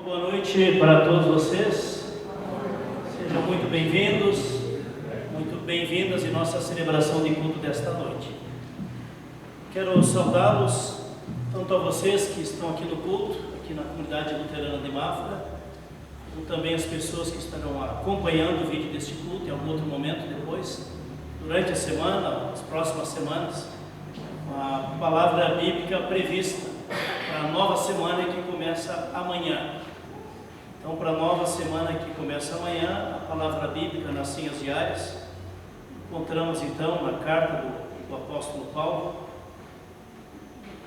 Boa noite para todos vocês. Sejam muito bem-vindos, muito bem-vindas em nossa celebração de culto desta noite. Quero saudá-los, tanto a vocês que estão aqui no culto, aqui na comunidade luterana de Mafra, como também as pessoas que estarão acompanhando o vídeo deste culto em algum outro momento depois, durante a semana, as próximas semanas, a palavra bíblica prevista para a nova semana que começa amanhã. Então, para a nova semana que começa amanhã, a palavra bíblica nas senhas diárias, encontramos então na carta do apóstolo Paulo,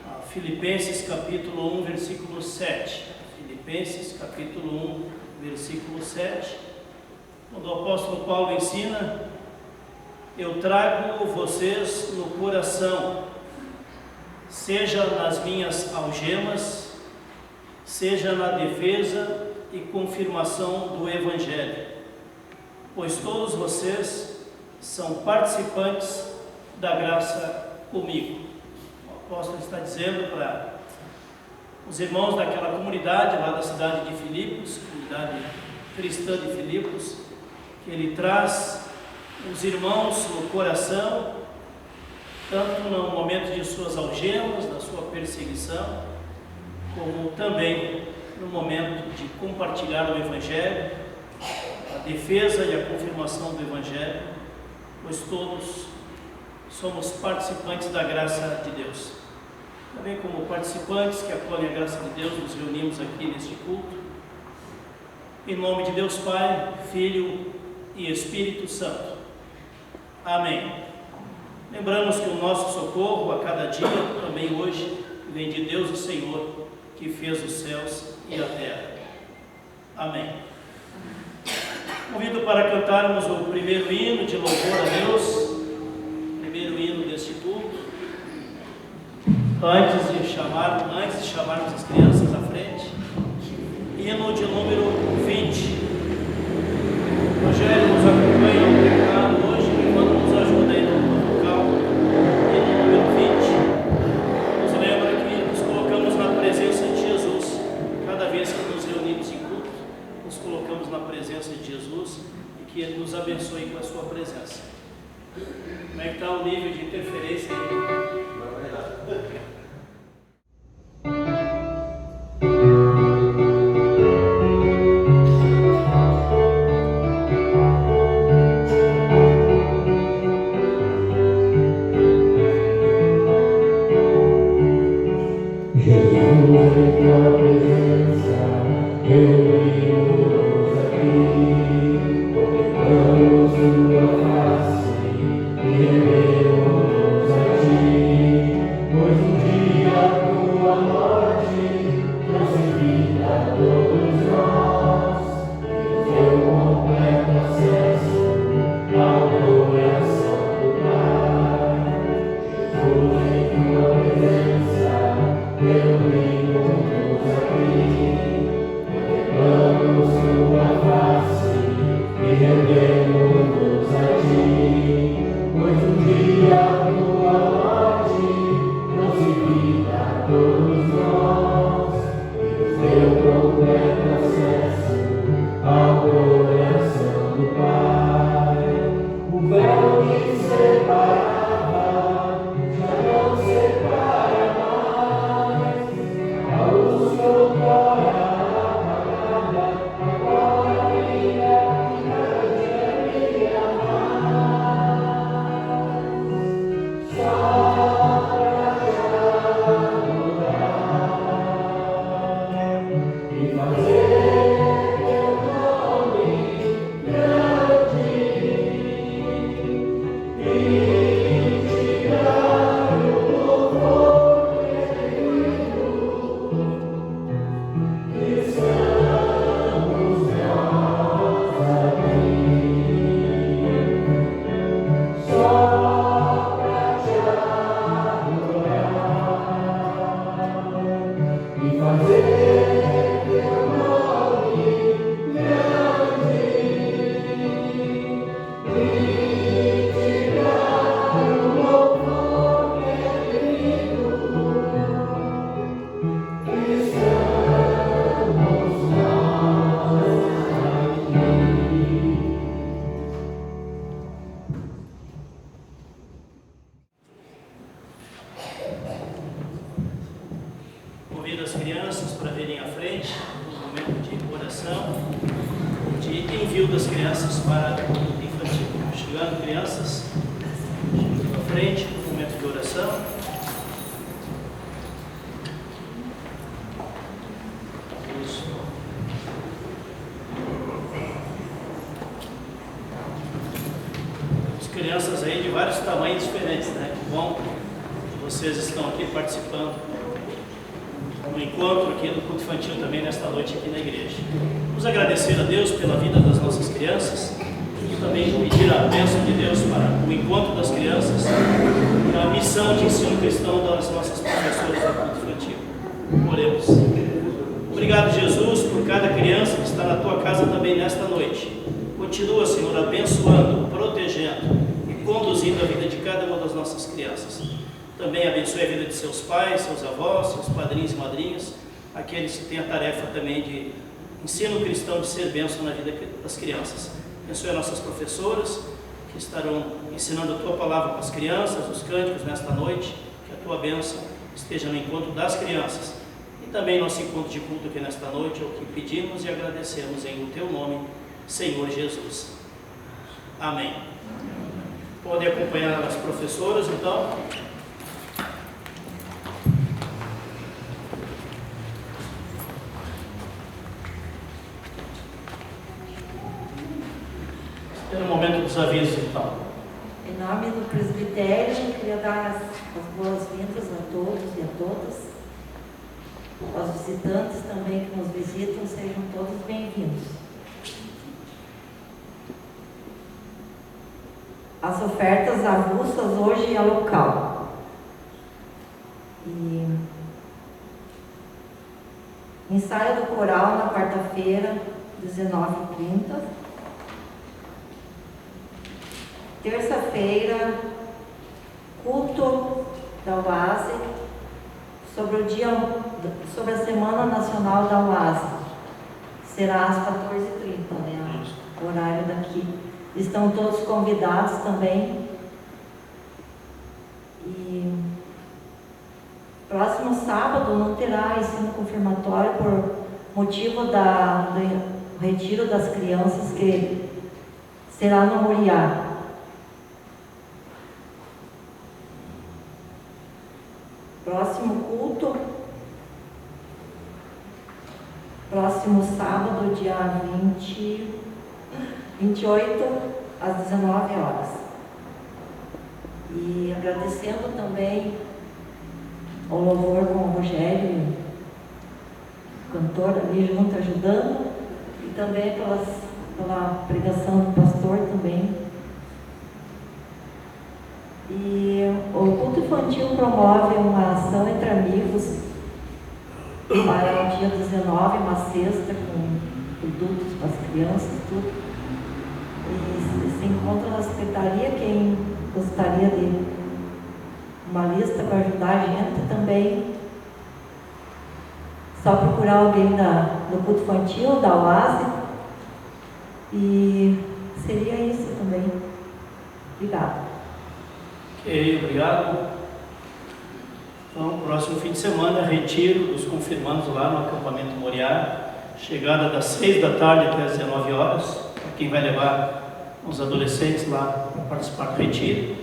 a Filipenses capítulo 1, versículo 7. Filipenses capítulo 1, versículo 7, quando o apóstolo Paulo ensina: eu trago vocês no coração, seja nas minhas algemas, seja na defesa e confirmação do Evangelho, pois todos vocês são participantes da graça comigo. O apóstolo está dizendo para os irmãos daquela comunidade lá da cidade de Filipos, comunidade cristã de Filipos, que ele traz os irmãos no coração, tanto no momento de suas algemas, da sua perseguição, como também no momento de compartilhar o Evangelho, a defesa e a confirmação do Evangelho, pois todos somos participantes da graça de Deus. Também como participantes que acolhem a graça de Deus, nos reunimos aqui neste culto, em nome de Deus Pai, Filho e Espírito Santo. Amém. Lembramos que o nosso socorro a cada dia, também hoje, vem de Deus o Senhor, que fez os céus e a terra. Amém. Convido para cantarmos o primeiro hino de louvor a Deus, primeiro hino deste culto. Antes de chamarmos as crianças à frente, hino de número 20. O Rogério nos acompanha ao teclado hoje, enquanto nos ajuda aí no vocal. Hino número 20. Nos lembra que nos colocamos na presença de Jesus. Cada vez que nos reunimos em culto, nos colocamos na presença de Jesus e que Ele nos abençoe com a sua presença. Como é que está o nível de interferência aí? igreja, no momento de oração, de envio das crianças para o infantil. Chegando crianças, chegando à frente, no momento de oração. Isso. As crianças aí de vários tamanhos diferentes, né? Que bom que vocês estão aqui participando no encontro aqui do culto infantil também nesta noite aqui na igreja. Vamos agradecer a Deus pela vida das nossas crianças e também pedir a bênção de Deus para o encontro das crianças e a missão de ensino cristão das nossas professoras do culto infantil. Oremos. Obrigado, Jesus, por cada criança que está na tua casa também nesta noite. Continua, Senhor, abençoando, protegendo e conduzindo a vida de cada uma das nossas crianças. Também abençoe a vida de seus pais, seus avós, seus padrinhos e madrinhas, aqueles que têm a tarefa também de ensino cristão, de ser bênção na vida das crianças. Abençoe as nossas professoras, que estarão ensinando a tua palavra para as crianças, os cânticos nesta noite, que a tua bênção esteja no encontro das crianças. E também nosso encontro de culto aqui nesta noite, é o que pedimos e agradecemos em o teu nome, Senhor Jesus. Amém. Podem acompanhar as professoras, então. No momento dos avisos, então. Em nome do presbitério, queria dar as boas-vindas a todos e a todas. Aos visitantes também que nos visitam, sejam todos bem-vindos. As ofertas avulsas hoje é local. E ensaio do coral na quarta-feira, 19h30. Terça-feira, culto da UASE sobre a Semana Nacional da UASE. Será às 14h30, né? O horário daqui. Estão todos convidados também. E próximo sábado não terá ensino confirmatório por motivo do retiro das crianças, que será no Moriá. Próximo culto, próximo sábado, dia 28, às 19h. E agradecendo também ao louvor com o Rogério, o cantor ali junto, ajudando, e também pela pregação do pastor também. E o culto infantil promove uma ação entre amigos para o dia 19, uma cesta com produtos para as crianças, tudo. E se encontra na secretaria. Quem gostaria de uma lista para ajudar a gente também, só procurar alguém do culto infantil, da UASE, e seria isso também. Obrigada. Ok, obrigado. Então, próximo fim de semana, retiro dos confirmandos lá no acampamento Moriá, chegada das 6 da tarde até as 19h, para quem vai levar os adolescentes lá para participar do retiro,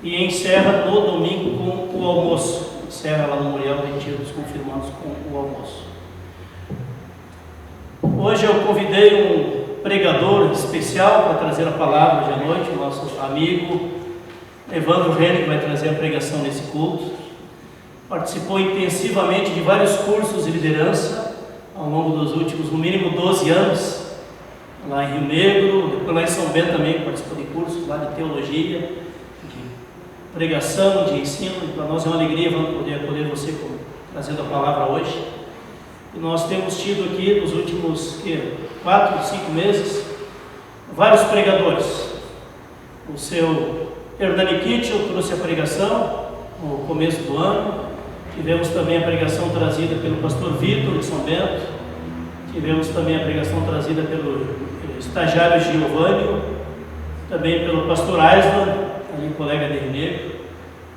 e encerra no domingo com o almoço. Encerra lá no Moriá o retiro dos confirmandos com o almoço. Hoje eu convidei um pregador especial para trazer a palavra hoje à noite, o nosso amigo Evandro Renner, que vai trazer a pregação nesse culto. Participou intensivamente de vários cursos de liderança ao longo dos últimos, no mínimo, 12 anos, lá em Rio Negro, depois lá em São Bento também participou de cursos lá de teologia, de pregação, de ensino. E para nós é uma alegria, vamos poder acolher você trazendo a palavra hoje. E nós temos tido aqui nos últimos 4, 5 meses vários pregadores. O seu Hernani Kitchell trouxe a pregação no começo do ano. Tivemos também a pregação trazida pelo pastor Vitor de São Bento. Tivemos também a pregação trazida pelo estagiário Giovanni, também pelo pastor Aislan, ali colega de Rio Negro.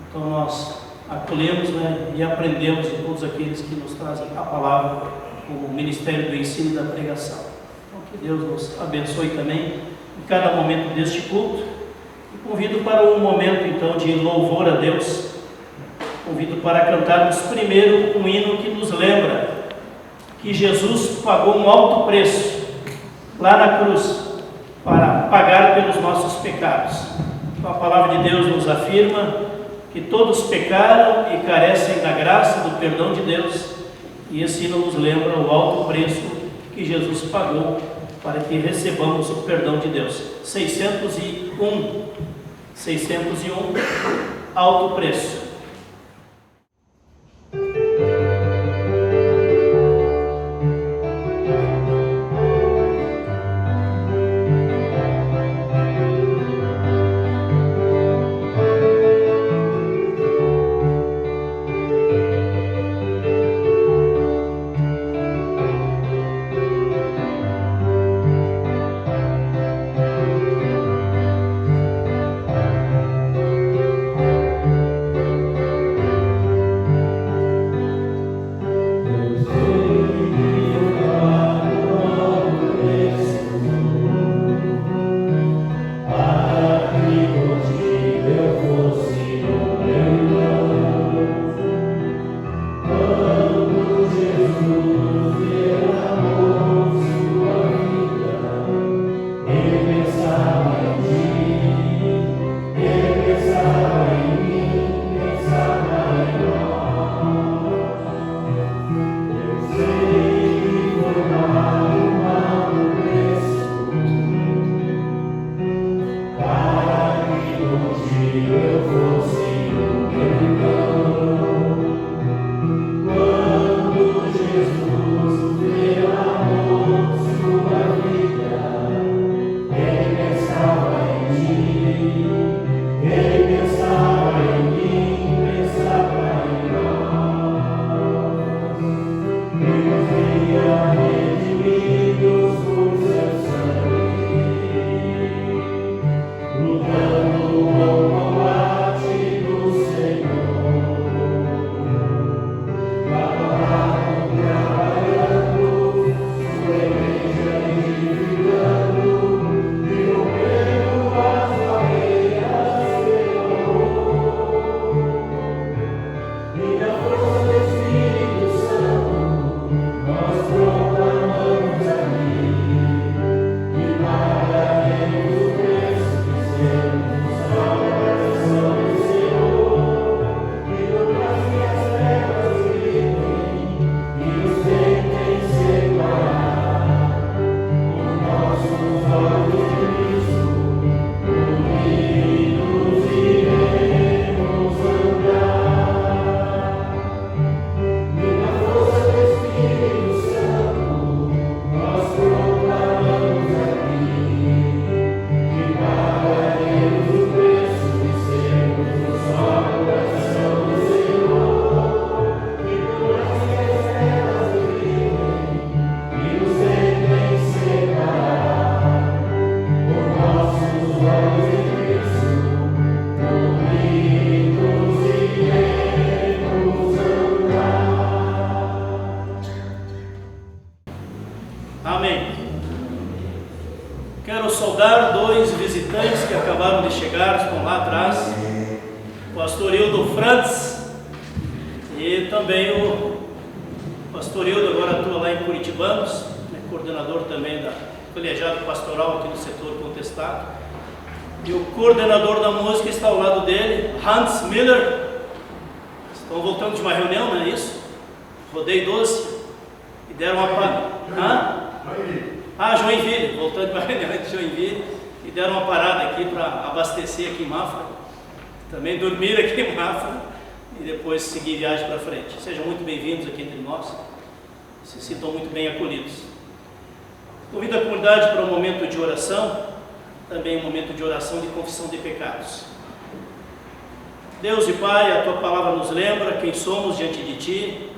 Então nós acolhemos, né, e aprendemos de todos aqueles que nos trazem a palavra o Ministério do Ensino e da Pregação. Então, que Deus nos abençoe também em cada momento deste culto. E convido para um momento, então, de louvor a Deus. Convido para cantarmos primeiro um hino que nos lembra que Jesus pagou um alto preço lá na cruz para pagar pelos nossos pecados. Então, a palavra de Deus nos afirma que todos pecaram e carecem da graça, do perdão de Deus, e esse hino nos lembra o alto preço que Jesus pagou para que recebamos o perdão de Deus. 601, alto preço. Também dormir aqui em Mafra e depois seguir viagem para frente. Sejam muito bem-vindos aqui entre nós, se sintam muito bem acolhidos. Convido a comunidade para um momento de oração, também um momento de oração de confissão de pecados. Deus e Pai, a Tua palavra nos lembra quem somos diante de Ti.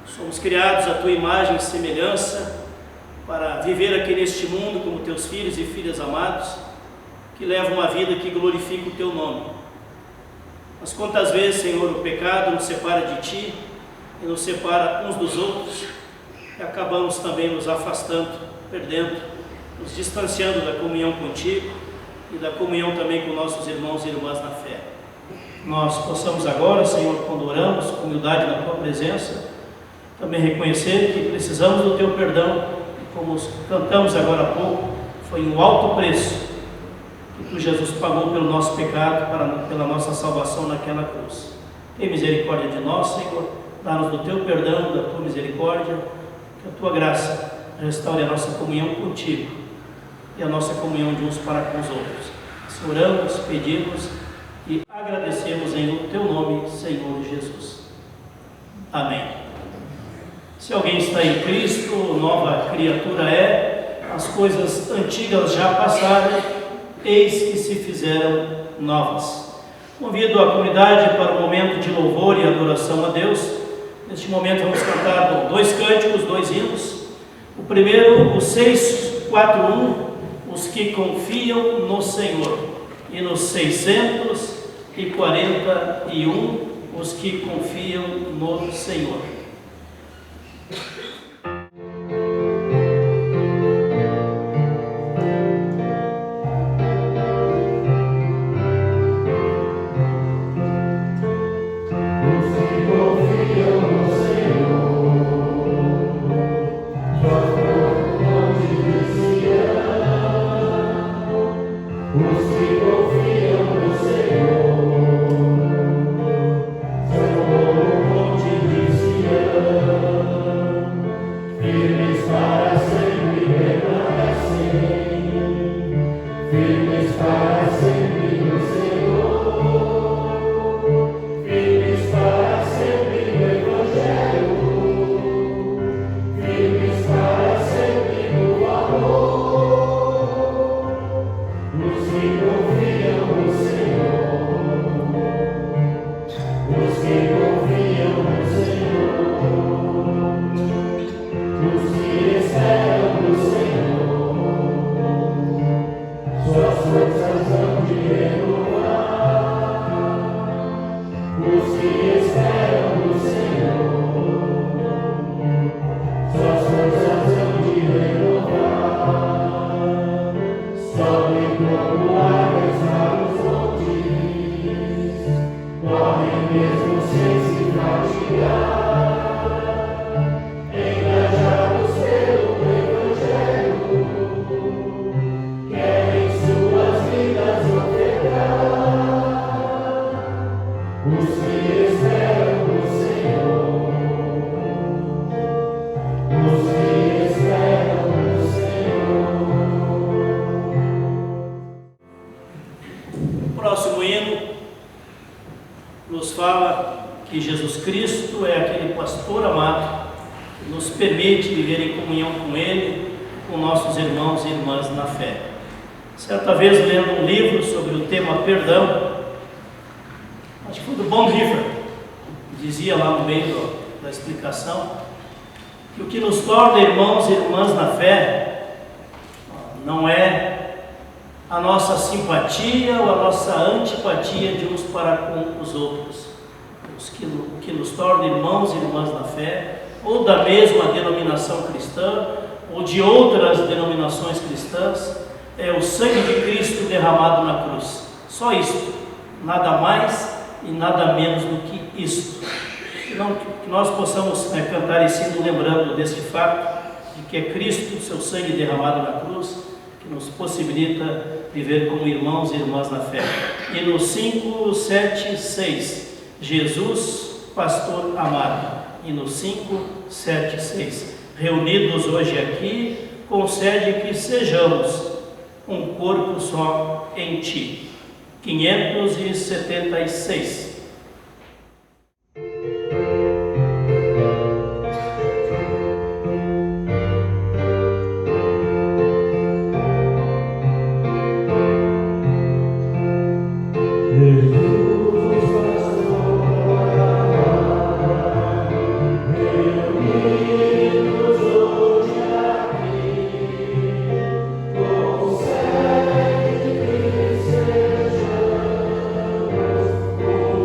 Somos criados à Tua imagem e semelhança para viver aqui neste mundo como Teus filhos e filhas amados, que levam uma vida que glorifica o Teu nome. Mas quantas vezes, Senhor, o pecado nos separa de Ti e nos separa uns dos outros, e acabamos também nos afastando, perdendo, nos distanciando da comunhão contigo e da comunhão também com nossos irmãos e irmãs na fé. Nós possamos agora, Senhor, quando oramos com humildade na Tua presença, também reconhecer que precisamos do Teu perdão, e como cantamos agora há pouco, foi um alto preço que Tu, Jesus, pagou pelo nosso pecado, pela nossa salvação naquela cruz. Tem misericórdia de nós, Senhor, dá-nos do Teu perdão, da Tua misericórdia, que a Tua graça restaure a nossa comunhão contigo e a nossa comunhão de uns para com os outros. Se oramos, pedimos e agradecemos em Teu nome, Senhor Jesus. Amém. Se alguém está em Cristo, nova criatura é, as coisas antigas já passaram, eis que se fizeram novas. Convido a comunidade para um momento de louvor e adoração a Deus. Neste momento vamos cantar 2 cânticos, 2 hinos. O primeiro, o 641, os que confiam no Senhor. E no 641, os que confiam no Senhor. Certa vez, lendo um livro sobre o tema perdão, acho que foi do Bonhoeffer, dizia lá no meio da explicação, que o que nos torna irmãos e irmãs na fé não é a nossa simpatia ou a nossa antipatia de uns para com os outros. O que nos torna irmãos e irmãs na fé, ou da mesma denominação cristã, ou de outras denominações cristãs, é o sangue de Cristo derramado na cruz. Só isto, nada mais e nada menos do que isto. Que nós possamos cantar esse hino lembrando deste fato, de que é Cristo, seu sangue derramado na cruz, que nos possibilita viver como irmãos e irmãs na fé. E no 576, Jesus, pastor amado. E no 576, reunidos hoje aqui, concede que sejamos um corpo só em Ti. 576. Oh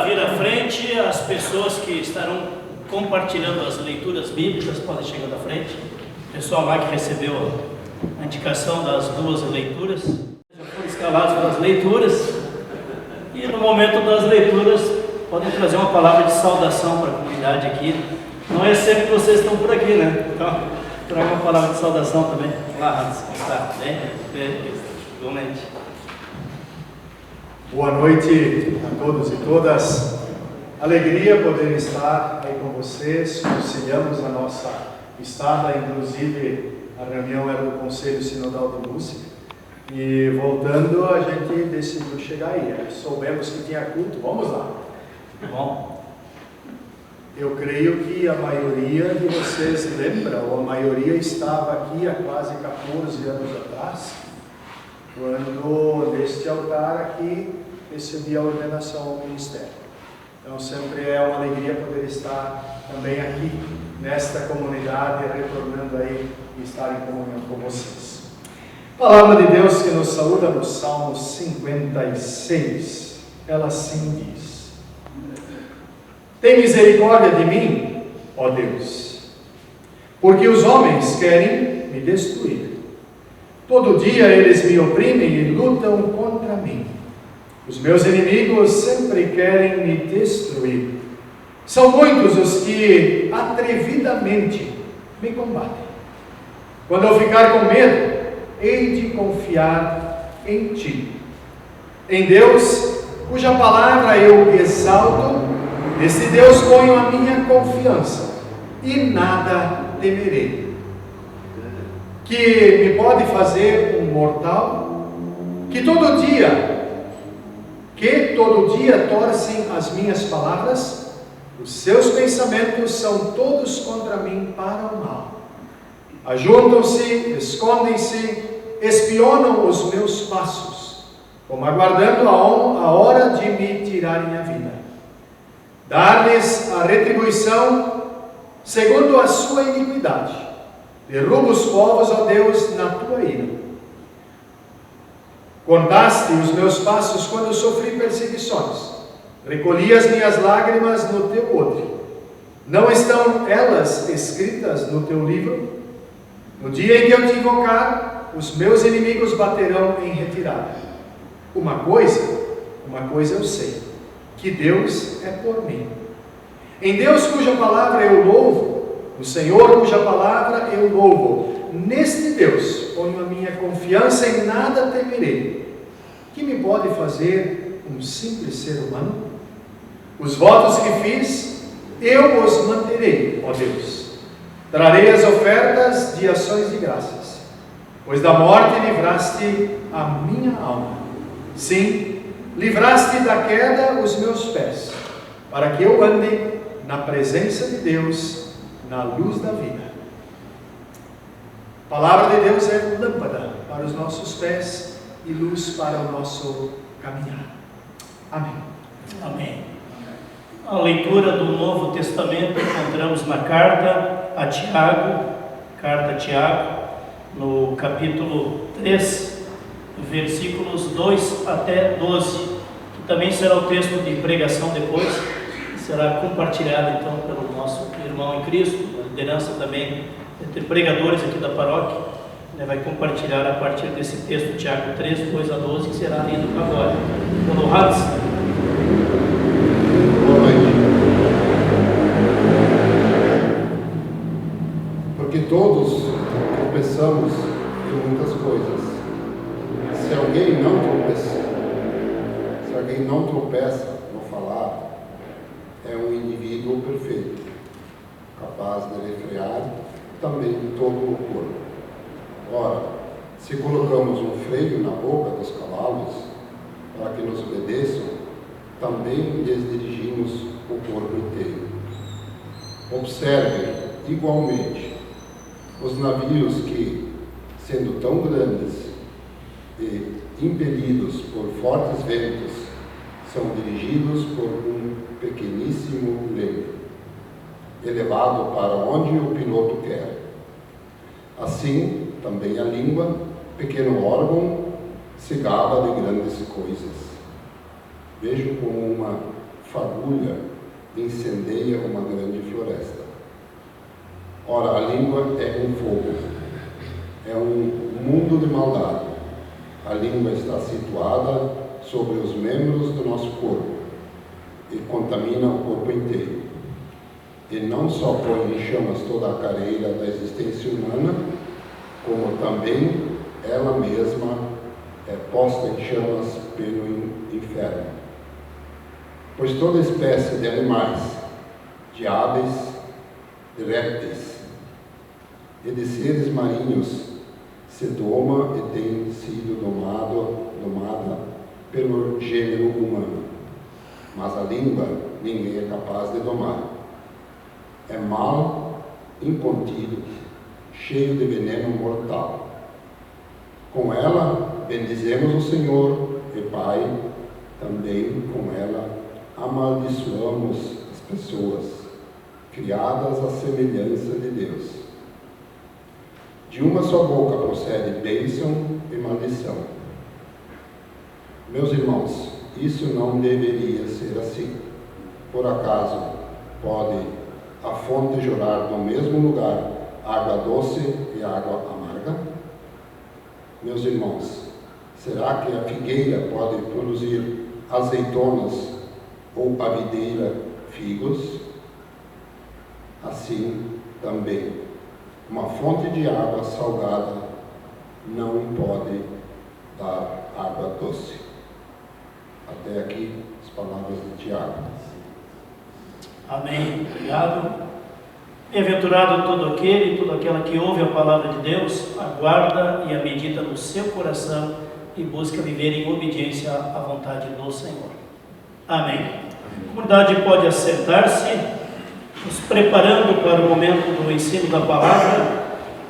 vir à frente, as pessoas que estarão compartilhando as leituras bíblicas podem chegar à frente. O pessoal lá que recebeu a indicação das 2 leituras, já foram escalados para as leituras. E no momento das leituras, podem trazer uma palavra de saudação para a comunidade aqui. Não é sempre que vocês estão por aqui, né? Então, traga uma palavra de saudação também. Olá, Hans, como está? Bem? Igualmente. Boa noite a todos e todas. Alegria poder estar aí com vocês. Conciliamos a nossa estada, inclusive a reunião era do Conselho Sinodal de Música. E voltando, a gente decidiu chegar aí. Soubemos que tinha culto, vamos lá. Bom. Eu creio que a maioria de vocês lembra, ou a maioria estava aqui há quase 14 anos atrás, quando neste altar aqui recebi a ordenação ao ministério. Então sempre é uma alegria poder estar também aqui, nesta comunidade, retornando aí e estar em comunhão com vocês. Palavra de Deus que nos saúda no Salmo 56, ela assim diz: tem misericórdia de mim, ó Deus, porque os homens querem me destruir. Todo dia eles me oprimem e lutam contra mim. Os meus inimigos sempre querem me destruir. São muitos os que atrevidamente me combatem. Quando eu ficar com medo, hei de confiar em Ti. Em Deus, cuja palavra eu exalto, nesse Deus ponho a minha confiança e nada temerei. Que me pode fazer um mortal? Que todo dia torcem as minhas palavras? Os seus pensamentos são todos contra mim para o mal. Ajuntam-se, escondem-se, espionam os meus passos, como aguardando a hora de me tirarem a vida. Dar-lhes a retribuição segundo a sua iniquidade. Derruba os povos, ó Deus, na tua ira. Contaste os meus passos quando sofri perseguições. Recolhi as minhas lágrimas no teu odre. Não estão elas escritas no teu livro? No dia em que eu te invocar, os meus inimigos baterão em retirada. Uma coisa eu sei, que Deus é por mim. Em Deus cuja palavra eu louvo, no Senhor cuja palavra eu louvo, neste Deus ponho a minha confiança, em nada temerei. Que me pode fazer um simples ser humano? Os votos que fiz, eu os manterei, ó Deus. Trarei as ofertas de ações de graças, pois da morte livraste a minha alma. Sim, livraste da queda os meus pés, para que eu ande na presença de Deus, na luz da vida. A palavra de Deus é lâmpada para os nossos pés e luz para o nosso caminhar. Amém. Amém. A leitura do Novo Testamento encontramos na carta a Tiago, no capítulo 3, versículos 2 até 12, que também será o texto de pregação depois, será compartilhado então pelo nosso irmão em Cristo, a liderança também entre pregadores aqui da paróquia, vai compartilhar a partir desse texto, Tiago 3, 2 a 12, que será lido agora. Pelo Hans. Boa noite. Porque todos tropeçamos em muitas coisas. Se alguém não tropeça no falar, é um indivíduo perfeito, capaz de refrear também todo o corpo. Ora, se colocamos um freio na boca dos cavalos para que nos obedeçam, também lhes dirigimos o corpo inteiro. Observem igualmente os navios que, sendo tão grandes e impelidos por fortes ventos, são dirigidos por um pequeníssimo leme, elevado para onde o piloto quer. Assim, também a língua, pequeno órgão, se gaba de grandes coisas. Vejo como uma fagulha incendeia uma grande floresta. Ora, a língua é um fogo, é um mundo de maldade. A língua está situada sobre os membros do nosso corpo e contamina o corpo inteiro. E não só põe em chamas toda a carreira da existência humana, como também ela mesma é posta em chamas pelo inferno. Pois toda espécie de animais, de aves, de répteis e de seres marinhos se doma e tem sido domada pelo gênero humano. Mas a língua ninguém é capaz de domar. É mal incontido, cheio de veneno mortal. Com ela bendizemos o Senhor e Pai, também com ela amaldiçoamos as pessoas, criadas à semelhança de Deus. De uma só boca procede bênção e maldição. Meus irmãos, isso não deveria ser assim. Por acaso pode a fonte jorrar no mesmo lugar água doce e água amarga? Meus irmãos, será que a figueira pode produzir azeitonas ou a videira figos? Assim também, uma fonte de água salgada não pode dar água doce. Até aqui as palavras de Tiago. Amém. Obrigado. Bem-aventurado todo aquele e toda aquela que ouve a palavra de Deus, aguarda e a medita no seu coração e busca viver em obediência à vontade do Senhor. Amém. A comunidade pode assentar-se, nos preparando para o momento do ensino da palavra.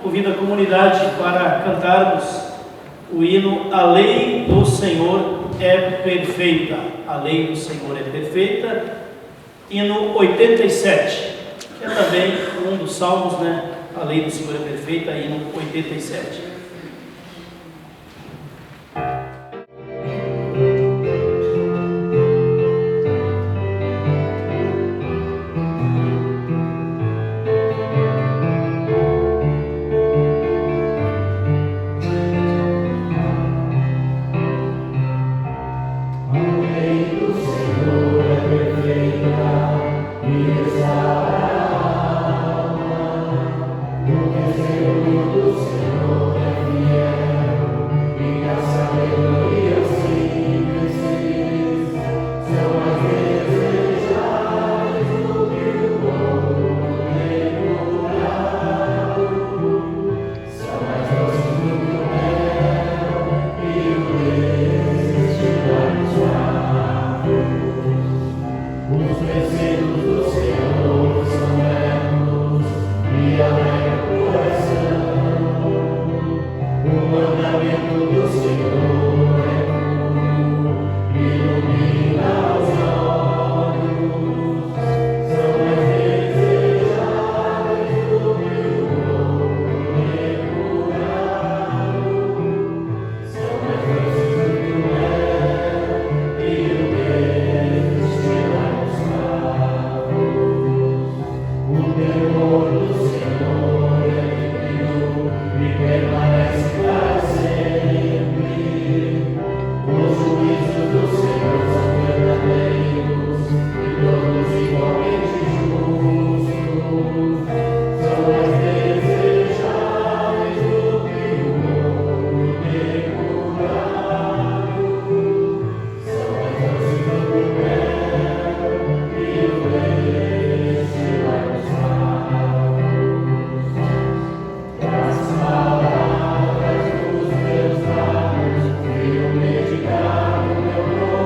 Convido a comunidade para cantarmos o hino A Lei do Senhor é Perfeita. A Lei do Senhor é Perfeita. Hino 87, que é também um dos salmos, né? A Lei do Senhor é Perfeita, hino 87. Meditar no meu nome.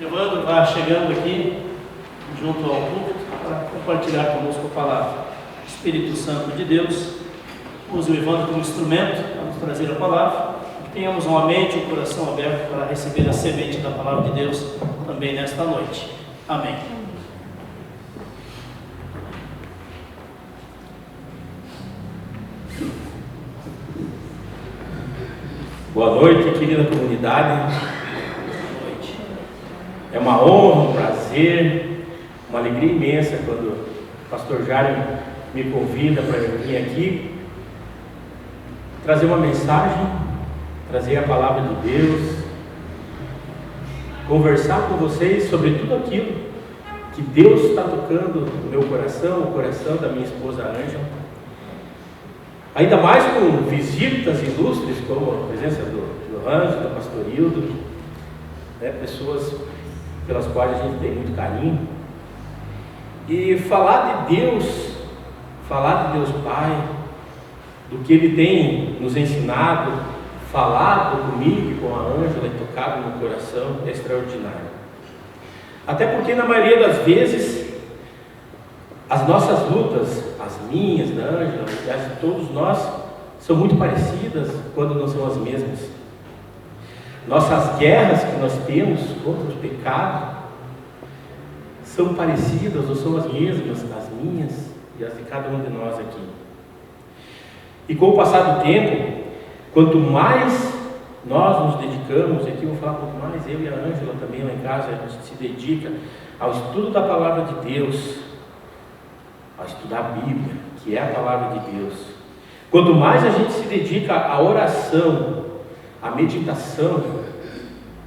Evandro vá chegando aqui, junto ao púlpito, para compartilhar conosco a palavra. Espírito Santo de Deus, use o Evandro como instrumento para nos trazer a palavra. Que tenhamos uma mente e um coração aberto para receber a semente da palavra de Deus também nesta noite. Amém. Boa noite, querida comunidade. Boa noite. É uma honra, um prazer, uma alegria imensa quando o pastor Jário me convida para vir aqui trazer uma mensagem, trazer a palavra de Deus, conversar com vocês sobre tudo aquilo que Deus está tocando no meu coração, o coração da minha esposa Ângela. Ainda mais com visitas ilustres, como a presença do Hans, do pastor Hildo, né, pessoas pelas quais a gente tem muito carinho. E falar de Deus Pai, do que Ele tem nos ensinado, falado comigo e com a Ângela e tocado no coração, é extraordinário. Até porque na maioria das vezes, as nossas lutas, as minhas, da Ângela, e as de todos nós, são muito parecidas quando não são as mesmas. Nossas guerras que nós temos contra o pecado são parecidas ou são as mesmas, as minhas e as de cada um de nós aqui. E com o passar do tempo, quanto mais nós nos dedicamos, e aqui eu vou falar um pouco mais, eu e a Ângela também lá em casa, a gente se dedica ao estudo da palavra de Deus, a estudar a Bíblia, que é a palavra de Deus. Quanto mais a gente se dedica à oração, à meditação,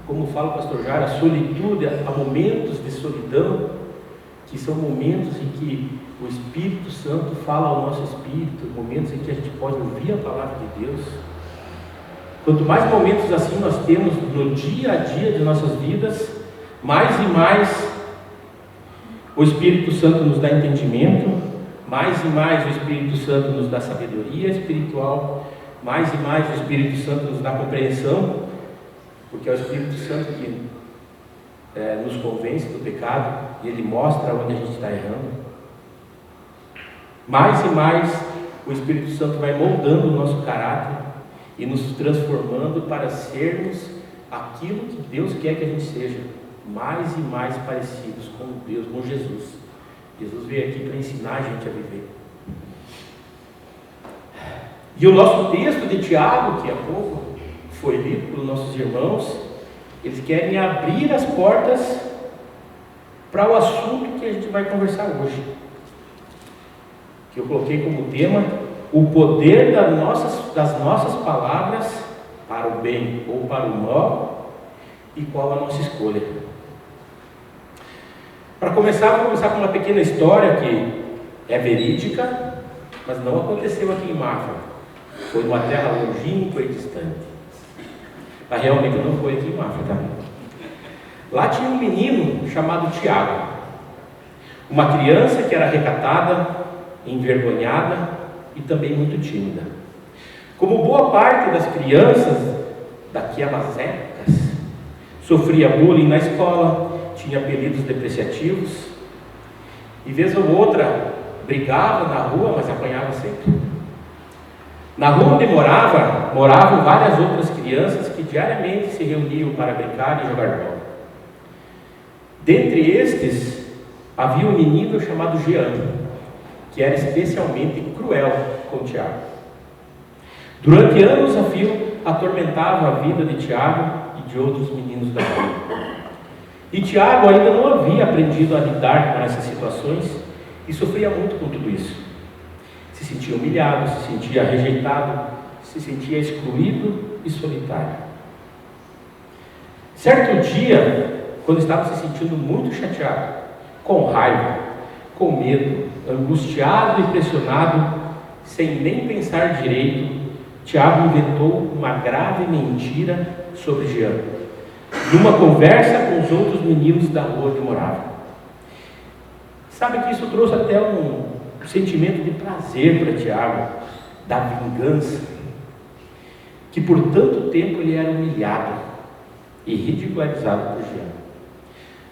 como fala o pastor Jair, a solitude, há momentos de solidão, que são momentos em que o Espírito Santo fala ao nosso espírito, momentos em que a gente pode ouvir a palavra de Deus. Quanto mais momentos assim nós temos no dia a dia de nossas vidas, mais e mais o Espírito Santo nos dá entendimento, mais e mais o Espírito Santo nos dá sabedoria espiritual, mais e mais o Espírito Santo nos dá compreensão, porque é o Espírito Santo que nos convence do pecado e Ele mostra onde a gente está errando. Mais e mais o Espírito Santo vai moldando o nosso caráter e nos transformando para sermos aquilo que Deus quer que a gente seja, mais e mais parecidos com Deus, com Jesus. Jesus veio aqui para ensinar a gente a viver. E o nosso texto de Tiago, que há pouco foi lido pelos nossos irmãos, eles querem abrir as portas para o assunto que a gente vai conversar hoje, que eu coloquei como tema: o poder das nossas palavras para o bem ou para o mal, e qual a nossa escolha. Para começar, vou começar com uma pequena história que é verídica, mas não aconteceu aqui em Mafra. Foi numa terra longínqua e distante. Mas realmente não foi aqui em Mafra, tá? Lá tinha um menino chamado Tiago, uma criança que era recatada, envergonhada e também muito tímida. Como boa parte das crianças daquelas épocas, sofria bullying na escola, tinha apelidos depreciativos, e vez ou outra brigava na rua, mas apanhava sempre. Na rua onde moravam várias outras crianças que diariamente se reuniam para brincar e jogar bola. Dentre estes, havia um menino chamado Jean, que era especialmente cruel com Tiago. Durante anos a fio, atormentava a vida de Tiago e de outros meninos da rua. E Tiago ainda não havia aprendido a lidar com essas situações e sofria muito com tudo isso. Se sentia humilhado, se sentia rejeitado, se sentia excluído e solitário. Certo dia, quando estava se sentindo muito chateado, com raiva, com medo, angustiado e pressionado, sem nem pensar direito, Tiago inventou uma grave mentira sobre Jean, numa conversa com os outros meninos da rua onde morava. Sabe que isso trouxe até um sentimento de prazer para Tiago, da vingança, que por tanto tempo ele era humilhado e ridicularizado por Jean.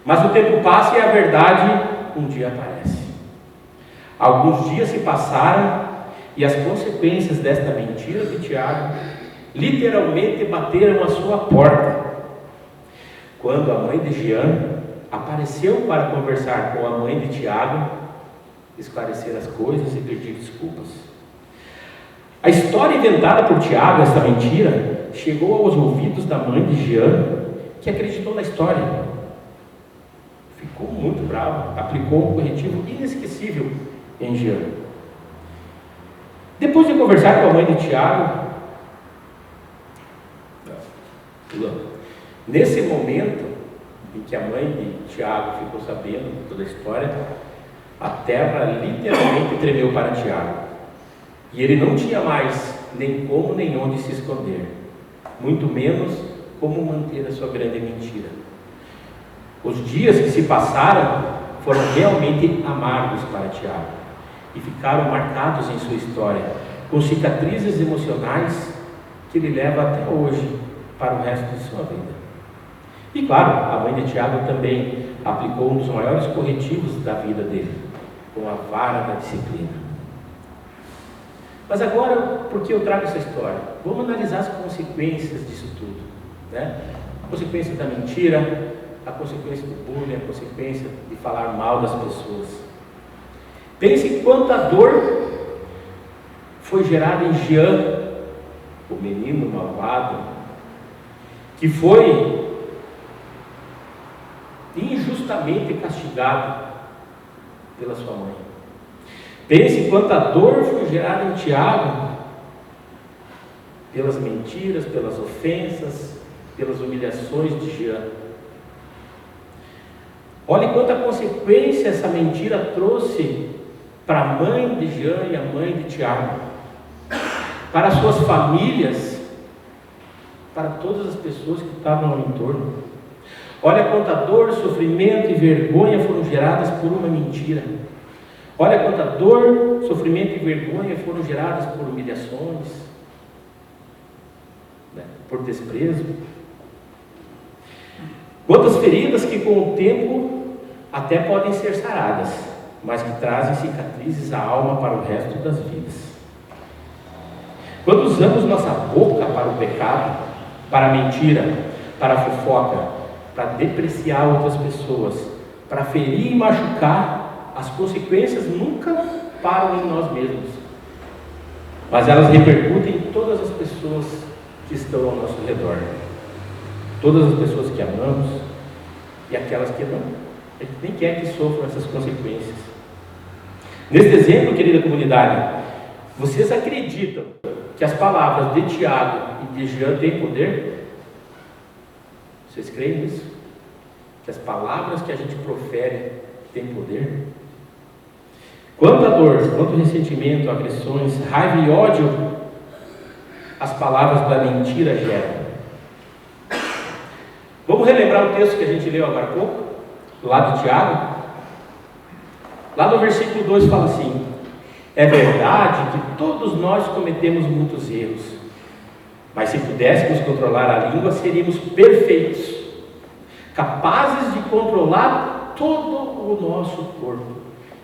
Mas o tempo passa e a verdade um dia aparece. Alguns dias se passaram e as consequências desta mentira de Tiago literalmente bateram à sua porta. Quando a mãe de Jean apareceu para conversar com a mãe de Tiago, esclarecer as coisas e pedir desculpas. A história inventada por Tiago, essa mentira, chegou aos ouvidos da mãe de Jean, que acreditou na história. Ficou muito brava, aplicou um corretivo inesquecível em Jean. Depois de conversar com a mãe de Tiago, nesse momento em que a mãe de Tiago ficou sabendo de toda a história, a terra literalmente tremeu para Tiago. E ele não tinha mais nem como nem onde se esconder, muito menos como manter a sua grande mentira. Os dias que se passaram foram realmente amargos para Tiago e ficaram marcados em sua história, com cicatrizes emocionais que ele leva até hoje para o resto de sua vida. E claro, a mãe de Tiago também aplicou um dos maiores corretivos da vida dele, com a vara da disciplina. Mas agora, por que eu trago essa história? Vamos analisar as consequências disso tudo, né? A consequência da mentira, a consequência do bullying, a consequência de falar mal das pessoas. Pense quanta dor foi gerada em Jean, o menino malvado, que foi injustamente castigado pela sua mãe. Pense quanta dor foi gerada em Tiago pelas mentiras, pelas ofensas, pelas humilhações de Jean. Olhe quanta consequência essa mentira trouxe para a mãe de Jean e a mãe de Tiago, para as suas famílias, para todas as pessoas que estavam ao entorno. Olha quanta dor, sofrimento e vergonha foram geradas por uma mentira. Olha quanta dor, sofrimento e vergonha foram geradas por humilhações, né, por desprezo. Quantas feridas que com o tempo até podem ser saradas, mas que trazem cicatrizes à alma para o resto das vidas. Quando usamos nossa boca para o pecado, para a mentira, para a fofoca, para depreciar outras pessoas, para ferir e machucar, as consequências nunca param em nós mesmos, mas elas repercutem em todas as pessoas que estão ao nosso redor, todas as pessoas que amamos e aquelas que não. A gente nem quer que sofram essas consequências. Neste exemplo, querida comunidade, vocês acreditam que as palavras de Tiago e de Jean têm poder? Vocês creem nisso? Que as palavras que a gente profere têm poder? Quanta dor, quanto ressentimento, agressões, raiva e ódio as palavras da mentira geram. Vamos relembrar o texto que a gente leu agora há pouco, lá de Tiago. Lá no versículo 2 fala assim: é verdade que todos nós cometemos muitos erros, mas se pudéssemos controlar a língua, seríamos perfeitos, capazes de controlar todo o nosso corpo.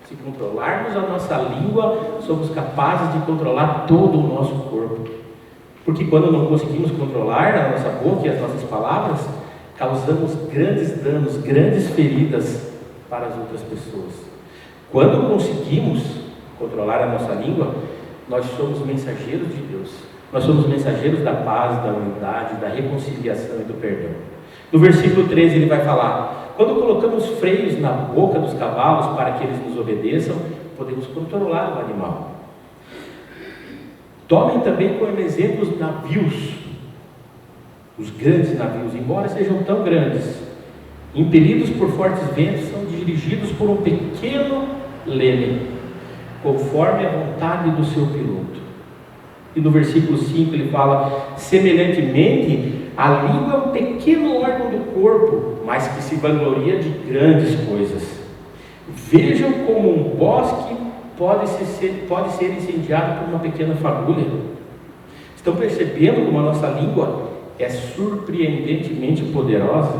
Se controlarmos a nossa língua, somos capazes de controlar todo o nosso corpo. Porque quando não conseguimos controlar a nossa boca e as nossas palavras, causamos grandes danos, grandes feridas para as outras pessoas. Quando conseguimos controlar a nossa língua, nós somos mensageiros de Deus. Nós somos mensageiros da paz, da unidade, da reconciliação e do perdão. No versículo 13 ele vai falar: quando colocamos freios na boca dos cavalos para que eles nos obedeçam, podemos controlar o animal. Tomem também como exemplo os navios, os grandes navios, embora sejam tão grandes, impelidos por fortes ventos, são dirigidos por um pequeno leme, conforme a vontade do seu piloto. E no versículo 5 ele fala: semelhantemente, a língua é um pequeno órgão do corpo, mas que se vangloria de grandes coisas. Vejam como um bosque pode ser incendiado por uma pequena fagulha. Estão percebendo como a nossa língua é surpreendentemente poderosa,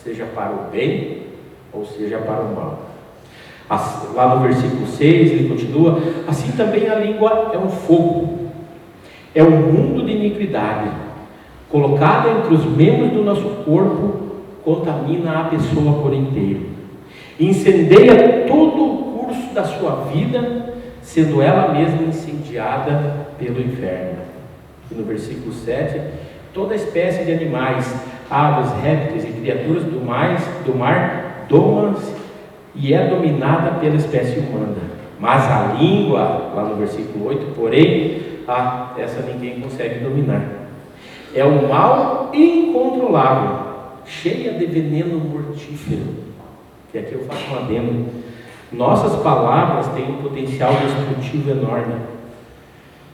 seja para o bem ou seja, para o mal. Lá no versículo 6 ele continua: assim também a língua é um fogo, é um mundo de iniquidade, colocada entre os membros do nosso corpo, contamina a pessoa por inteiro, incendeia todo o curso da sua vida, sendo ela mesma incendiada pelo inferno. E no versículo 7, toda espécie de animais, aves, répteis e criaturas do mar domam-se e é dominada pela espécie humana. Mas a língua, lá no versículo 8, porém, essa ninguém consegue dominar. É um mal incontrolável, cheia de veneno mortífero. E aqui eu faço um adendo. Nossas palavras têm um potencial destrutivo enorme.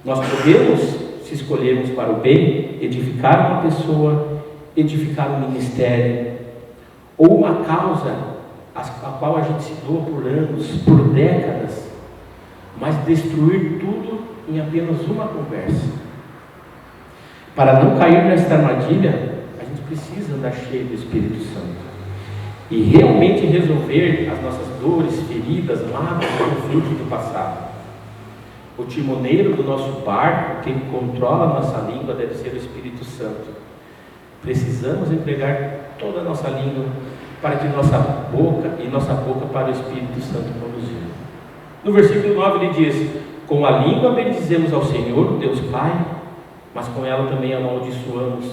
Nós podemos, se escolhermos para o bem, edificar uma pessoa, edificar um ministério, ou uma causa a qual a gente se doa por anos, por décadas, mas destruir tudo em apenas uma conversa. Para não cair nesta armadilha, a gente precisa andar cheio do Espírito Santo e realmente resolver as nossas dores, feridas, mágoas, conflitos do passado. O timoneiro do nosso barco, quem controla a nossa língua, deve ser o Espírito Santo. Precisamos empregar toda a nossa língua para que nossa boca para o Espírito Santo conduzir. No versículo 9 ele diz: com a língua bendizemos ao Senhor, Deus Pai, mas com ela também amaldiçoamos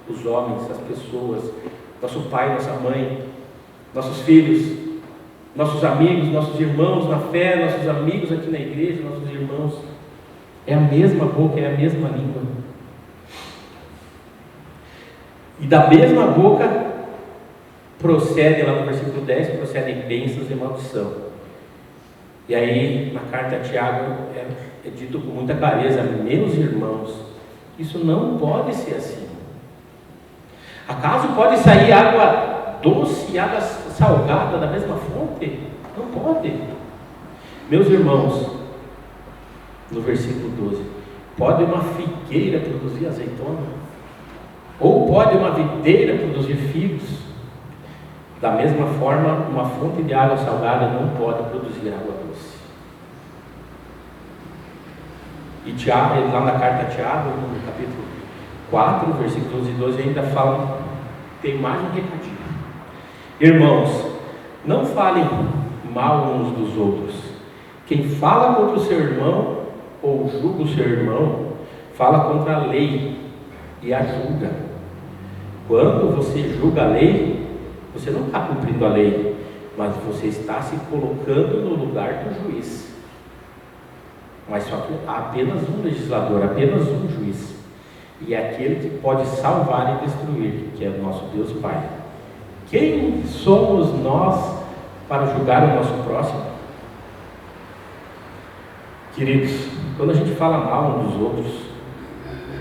os homens, as pessoas, nosso pai, nossa mãe, nossos filhos, nossos amigos, nossos irmãos na fé, nossos amigos aqui na igreja, nossos irmãos. É a mesma boca, é a mesma língua. E da mesma boca procede, lá no versículo 10, procedem bênçãos e maldição. E aí, na carta a Tiago, é dito com muita clareza: meus irmãos, isso não pode ser assim. Acaso pode sair água doce e água salgada da mesma fonte? Não pode. Meus irmãos, no versículo 12, pode uma figueira produzir azeitona? Ou pode uma videira produzir figos? Da mesma forma, uma fonte de água salgada não pode produzir água doce. E Tiago, lá na carta a Tiago, no capítulo 4, versículos 11 e 12, ainda fala, tem mais um recadinho. Irmãos, não falem mal uns dos outros. Quem fala contra o seu irmão ou julga o seu irmão, fala contra a lei e a julga. Quando você julga a lei, você não está cumprindo a lei, mas você está se colocando no lugar do juiz. Mas só que há apenas um legislador, apenas um juiz, e é aquele que pode salvar e destruir, que é o nosso Deus Pai. Quem somos nós para julgar o nosso próximo? Queridos, quando a gente fala mal uns dos outros,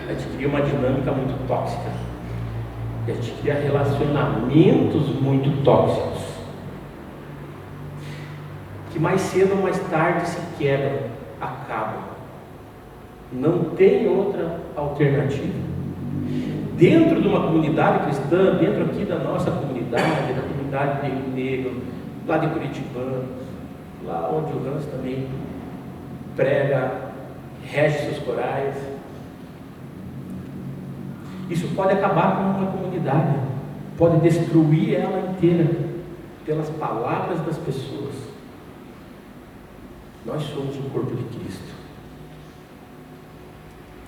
a gente cria uma dinâmica muito tóxica, e a gente cria relacionamentos muito tóxicos, que mais cedo ou mais tarde se quebram, acabam. Não tem outra alternativa. Dentro de uma comunidade cristã, dentro aqui da nossa comunidade, da comunidade de Rio Negro, lá de Curitibanos, lá onde o Hans também prega, rege seus corais, isso pode acabar com uma comunidade, pode destruir ela inteira pelas palavras das pessoas. Nós somos o corpo de Cristo.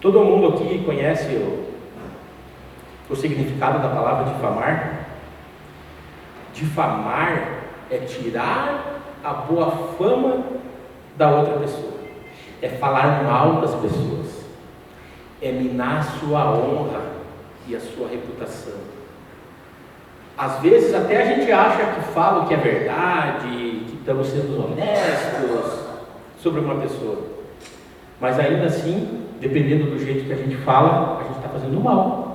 Todo mundo aqui conhece o significado da palavra difamar? Difamar é tirar a boa fama da outra pessoa, é falar mal das pessoas, é minar a sua honra e a sua reputação. Às vezes até a gente acha que fala o que é verdade, que estamos sendo honestos sobre uma pessoa, mas ainda assim, dependendo do jeito que a gente fala, a gente está fazendo mal.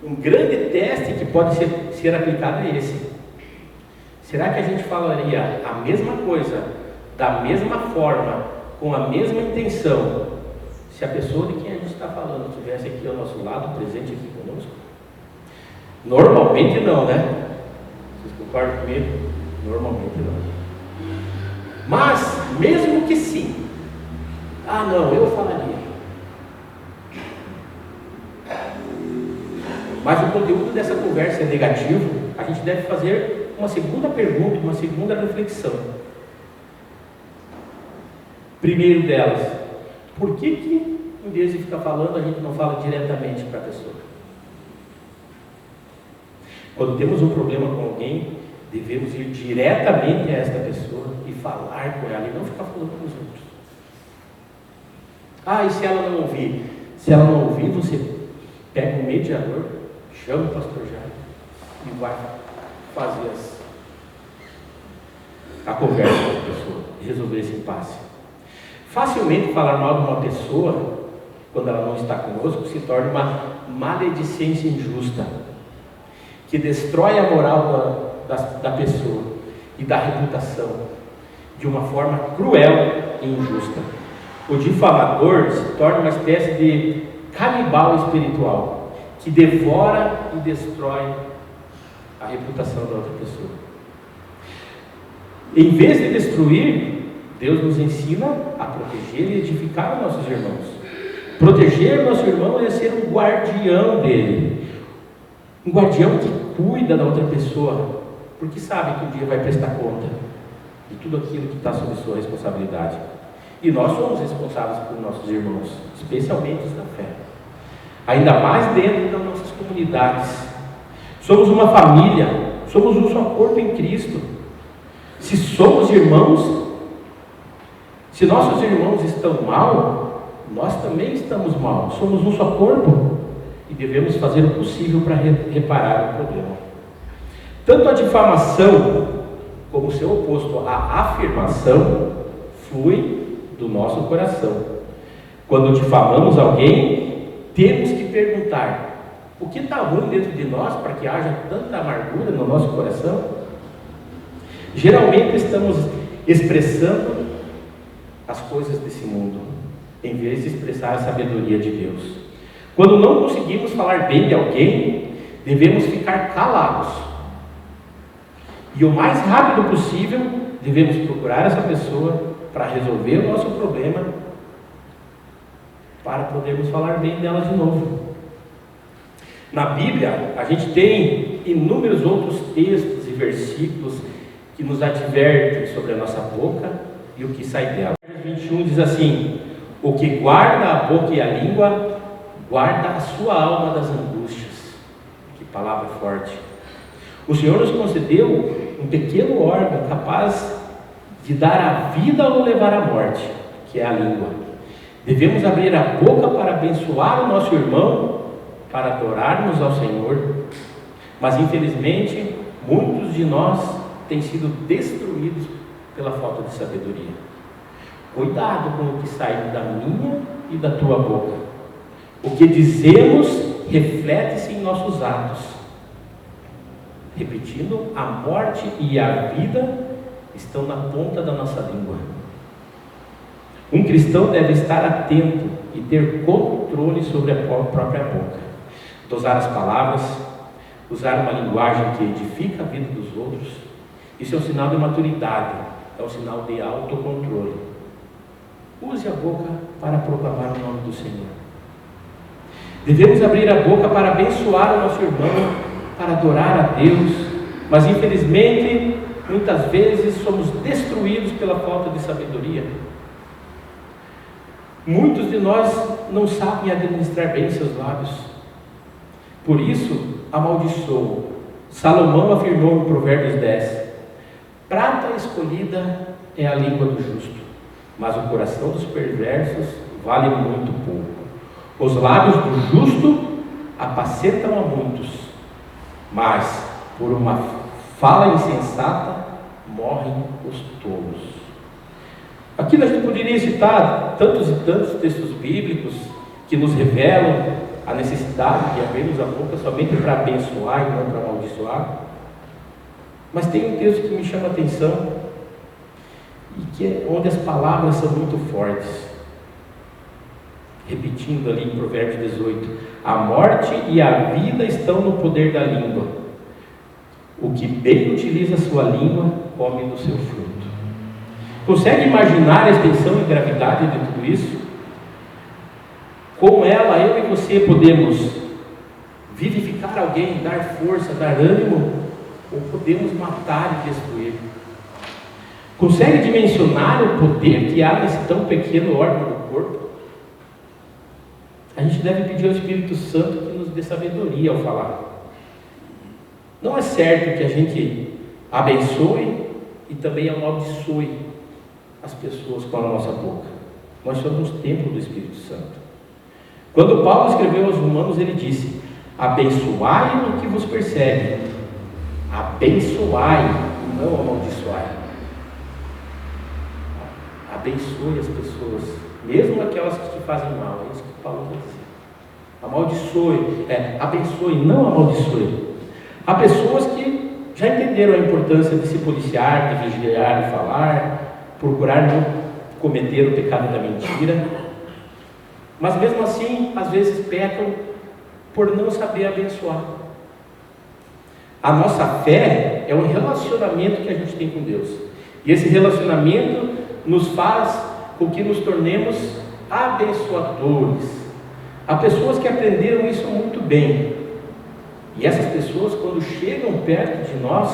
Um grande teste que pode ser aplicado é esse: será que a gente falaria a mesma coisa, da mesma forma, com a mesma intenção, se a pessoa de quem a gente está falando estivesse aqui ao nosso lado, presente aqui conosco? Normalmente não, né? Concorda comigo? Normalmente não. Mas, mesmo que sim, não, eu falaria. Mas o conteúdo dessa conversa é negativo, a gente deve fazer uma segunda pergunta, uma segunda reflexão. Primeiro delas, por que em vez de ficar falando, a gente não fala diretamente para a pessoa? Quando temos um problema com alguém, devemos ir diretamente a esta pessoa e falar com ela, e não ficar falando com os outros. E se ela não ouvir? Se ela não ouvir, você pega um mediador, chama o pastor Jair e vai fazer a conversa com a pessoa, resolver esse impasse. Facilmente falar mal de uma pessoa, quando ela não está conosco, se torna uma maledicência injusta, que destrói a moral da pessoa e da reputação de uma forma cruel e injusta. O difamador se torna uma espécie de canibal espiritual, que devora e destrói a reputação da outra pessoa. Em vez de destruir, Deus nos ensina a proteger e edificar os nossos irmãos. Proteger o nosso irmão é ser um guardião dele, um guardião que cuida da outra pessoa, porque sabe que um dia vai prestar conta de tudo aquilo que está sob sua responsabilidade. E nós somos responsáveis por nossos irmãos, especialmente os da fé, ainda mais dentro das nossas comunidades. Somos uma família, somos um só corpo em Cristo. Se somos irmãos, se nossos irmãos estão mal, nós também estamos mal. Somos um só corpo e devemos fazer o possível para reparar o problema. Tanto a difamação como o seu oposto, a afirmação, flui do nosso coração. Quando difamamos alguém, temos que perguntar: o que está ruim dentro de nós para que haja tanta amargura no nosso coração? Geralmente estamos expressando as coisas desse mundo, em vez de expressar a sabedoria de Deus. Quando não conseguimos falar bem de alguém, devemos ficar calados. E o mais rápido possível, devemos procurar essa pessoa para resolver o nosso problema, para podermos falar bem dela de novo. Na Bíblia, a gente tem inúmeros outros textos e versículos que nos advertem sobre a nossa boca e o que sai dela. 21 diz assim: o que guarda a boca e a língua, guarda a sua alma das angústias. Que palavra forte. O Senhor nos concedeu um pequeno órgão capaz de dar a vida ou levar à morte, que é a língua. Devemos abrir a boca para abençoar o nosso irmão, para adorarmos ao Senhor. Mas infelizmente, muitos de nós têm sido destruídos pela falta de sabedoria. Cuidado com o que sai da minha e da tua boca. O que dizemos reflete-se em nossos atos. Repetindo, a morte e a vida estão na ponta da nossa língua. Um cristão deve estar atento e ter controle sobre a própria boca, dosar as palavras, usar uma linguagem que edifica a vida dos outros. Isso é um sinal de maturidade, é um sinal de autocontrole. Use a boca para proclamar o nome do Senhor. Devemos abrir a boca para abençoar o nosso irmão, para adorar a Deus, mas infelizmente, muitas vezes somos destruídos pela falta de sabedoria. Muitos de nós não sabem administrar bem seus lábios, por isso amaldiçoam. Salomão afirmou em Provérbios 10: prata escolhida é a língua do justo, mas o coração dos perversos vale muito pouco. Os lábios do justo apacentam a muitos, mas por uma fala insensata morrem os tolos. Aqui a gente poderia citar tantos e tantos textos bíblicos que nos revelam a necessidade de abrirmos a boca somente para abençoar e não para amaldiçoar. Mas tem um texto que me chama a atenção, e que é onde as palavras são muito fortes. Repetindo ali em Provérbios 18: a morte e a vida estão no poder da língua. O que bem utiliza a sua língua, come do seu fruto. Consegue imaginar a extensão e gravidade de tudo isso? Com ela, eu e você podemos vivificar alguém, dar força, dar ânimo, ou podemos matar e destruir. Consegue dimensionar o poder que há nesse tão pequeno órgão do corpo? A gente deve pedir ao Espírito Santo que nos dê sabedoria ao falar. Não é certo que a gente abençoe e também amaldiçoe as pessoas com a nossa boca. Nós somos templo do Espírito Santo. Quando Paulo escreveu aos Romanos, ele disse: abençoai o que vos persegue, abençoai, não amaldiçoai. Abençoe as pessoas, mesmo aquelas que te fazem mal. É isso que Paulo vai dizer. Amaldiçoe, abençoe, não amaldiçoe. Há pessoas que já entenderam a importância de se policiar, de vigiar, de falar, procurar não cometer o pecado da mentira, mas mesmo assim, às vezes pecam por não saber abençoar. A nossa fé é um relacionamento que a gente tem com Deus, e esse relacionamento nos faz com que nos tornemos abençoadores. Há pessoas que aprenderam isso muito bem, e essas pessoas, quando chegam perto de nós,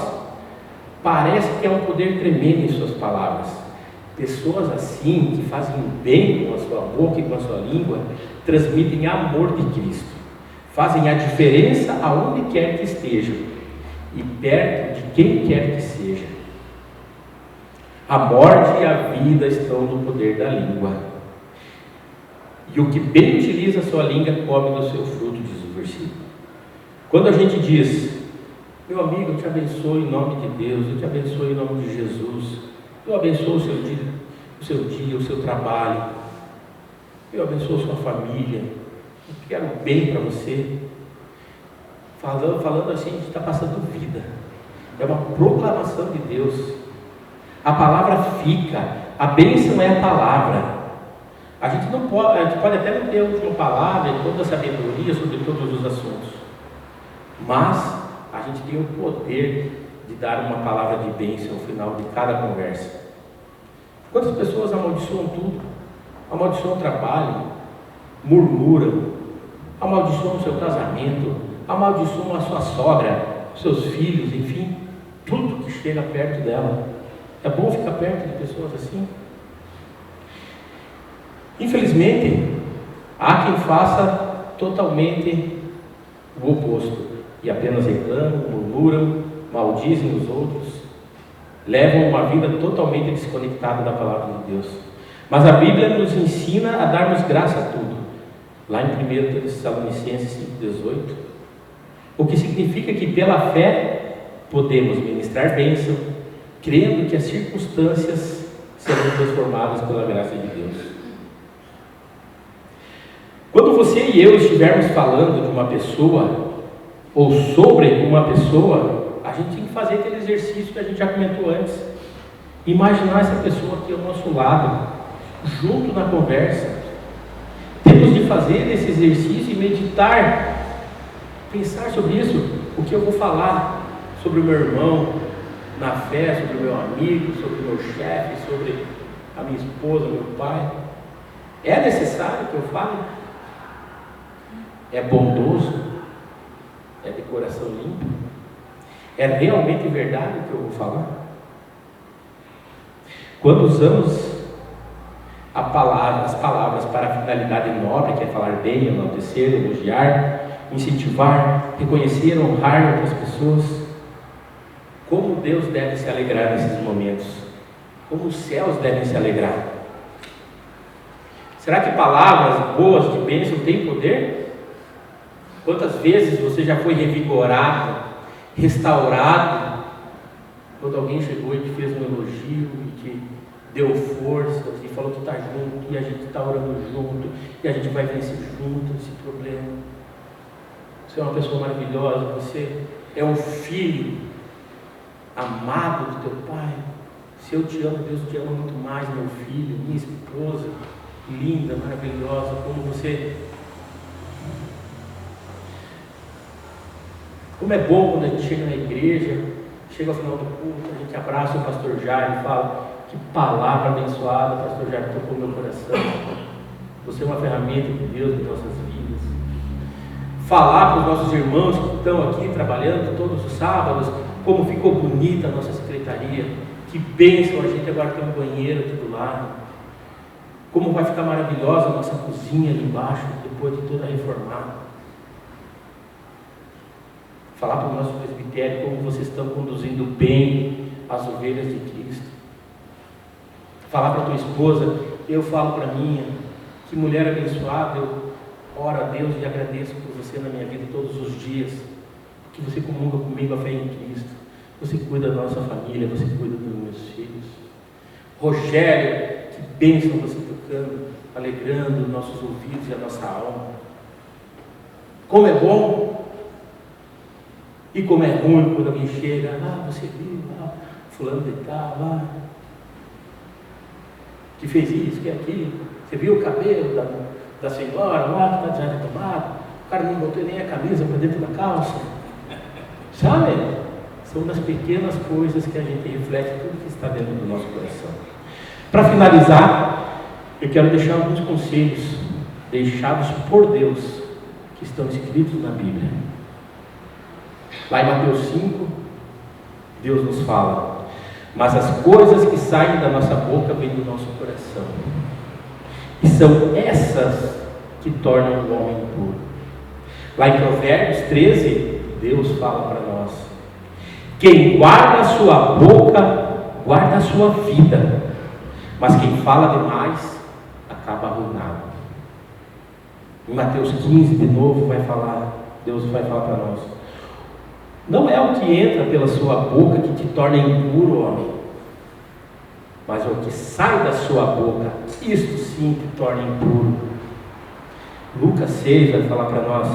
parece que há um poder tremendo em suas palavras. Pessoas assim, que fazem bem com a sua boca e com a sua língua, transmitem amor de Cristo, fazem a diferença aonde quer que estejam e perto de quem quer que seja. A morte e a vida estão no poder da língua, e o que bem utiliza a sua língua come do seu fruto, diz o versículo. Quando a gente diz: meu amigo, eu te abençoo em nome de Deus, eu te abençoo em nome de Jesus, eu abençoo o seu dia, o seu trabalho, eu abençoo a sua família, eu quero bem para você. Falando assim, a gente está passando vida. É uma proclamação de Deus. A palavra fica, a bênção é a palavra. A gente pode até não ter a última palavra e toda a sabedoria sobre todos os assuntos, mas a gente tem o poder de dar uma palavra de bênção ao final de cada conversa. Quantas pessoas amaldiçoam tudo? Amaldiçoam o trabalho, murmuram, amaldiçoam o seu casamento, amaldiçoam a sua sogra, seus filhos, enfim, tudo que chega perto dela. É bom ficar perto de pessoas assim? Infelizmente, há quem faça totalmente o oposto e apenas reclamam, murmuram, maldizem os outros, levam uma vida totalmente desconectada da palavra de Deus. Mas a Bíblia nos ensina a darmos graça a tudo, lá em 1 Tessalonicenses 5,18, o que significa que pela fé podemos ministrar bênção, crendo que as circunstâncias serão transformadas pela graça de Deus. Quando você e eu estivermos falando de uma pessoa ou sobre uma pessoa, a gente tem que fazer aquele exercício que a gente já comentou antes. Imaginar essa pessoa aqui ao nosso lado, junto na conversa. Temos de fazer esse exercício e meditar, pensar sobre isso. O que eu vou falar sobre o meu irmão na fé, sobre o meu amigo, sobre o meu chefe, sobre a minha esposa, meu pai. É necessário que eu fale? É bondoso? É de coração limpo? É realmente verdade o que eu vou falar? Quando usamos as palavras para a finalidade nobre, que é falar bem, enaltecer, elogiar, incentivar, reconhecer, honrar outras pessoas, como Deus deve se alegrar nesses momentos? Como os céus devem se alegrar? Será que palavras boas de bênção têm poder? Quantas vezes você já foi revigorado, restaurado, quando alguém chegou e te fez um elogio e te deu forças e falou que está junto, e a gente está orando junto, e a gente vai vencer junto esse problema. Você é uma pessoa maravilhosa, você é um filho amado do teu pai. Se eu te amo, Deus te ama muito mais, meu filho, minha esposa, linda, maravilhosa, como você. Como é bom quando a gente chega na igreja chega ao final do culto, a gente abraça o pastor Jair e fala: que palavra abençoada, pastor Jair, tocou no meu coração. Você é uma ferramenta de Deus em nossas vidas. Falar para os nossos irmãos que estão aqui trabalhando todos os sábados, como ficou bonita a nossa secretaria. Que bênção, a gente agora tem um banheiro aqui do lado. Como vai ficar maravilhosa a nossa cozinha ali embaixo, depois de toda reformada. Falar para o nosso presbitério como vocês estão conduzindo bem as ovelhas de Cristo. Falar para a tua esposa, eu falo para a minha, que mulher abençoada, eu oro a Deus e agradeço por você na minha vida todos os dias, que você comunga comigo a fé em Cristo. Você cuida da nossa família, você cuida dos meus filhos. Rogério, que bênção você tocando, alegrando os nossos ouvidos e a nossa alma. Como é bom e como é ruim quando alguém chega: você viu lá, fulano de tal, lá, que fez isso, que aquilo. Você viu o cabelo da senhora lá, que está já retomado, o cara não botou nem a camisa para dentro da calça. Sabe? São das pequenas coisas que a gente reflete tudo que está dentro do nosso coração. Para finalizar, eu quero deixar alguns conselhos deixados por Deus, que estão escritos na Bíblia. Lá em Mateus 5, Deus nos fala: mas as coisas que saem da nossa boca vêm do nosso coração, e são essas que tornam o homem impuro. Lá em Provérbios 13, Deus fala para nós: quem guarda a sua boca, guarda a sua vida, mas quem fala demais, acaba arruinado. Em Mateus 15, de novo, Deus vai falar para nós: não é o que entra pela sua boca que te torna impuro, homem, mas o que sai da sua boca, isto sim te torna impuro. Lucas 6 vai falar para nós: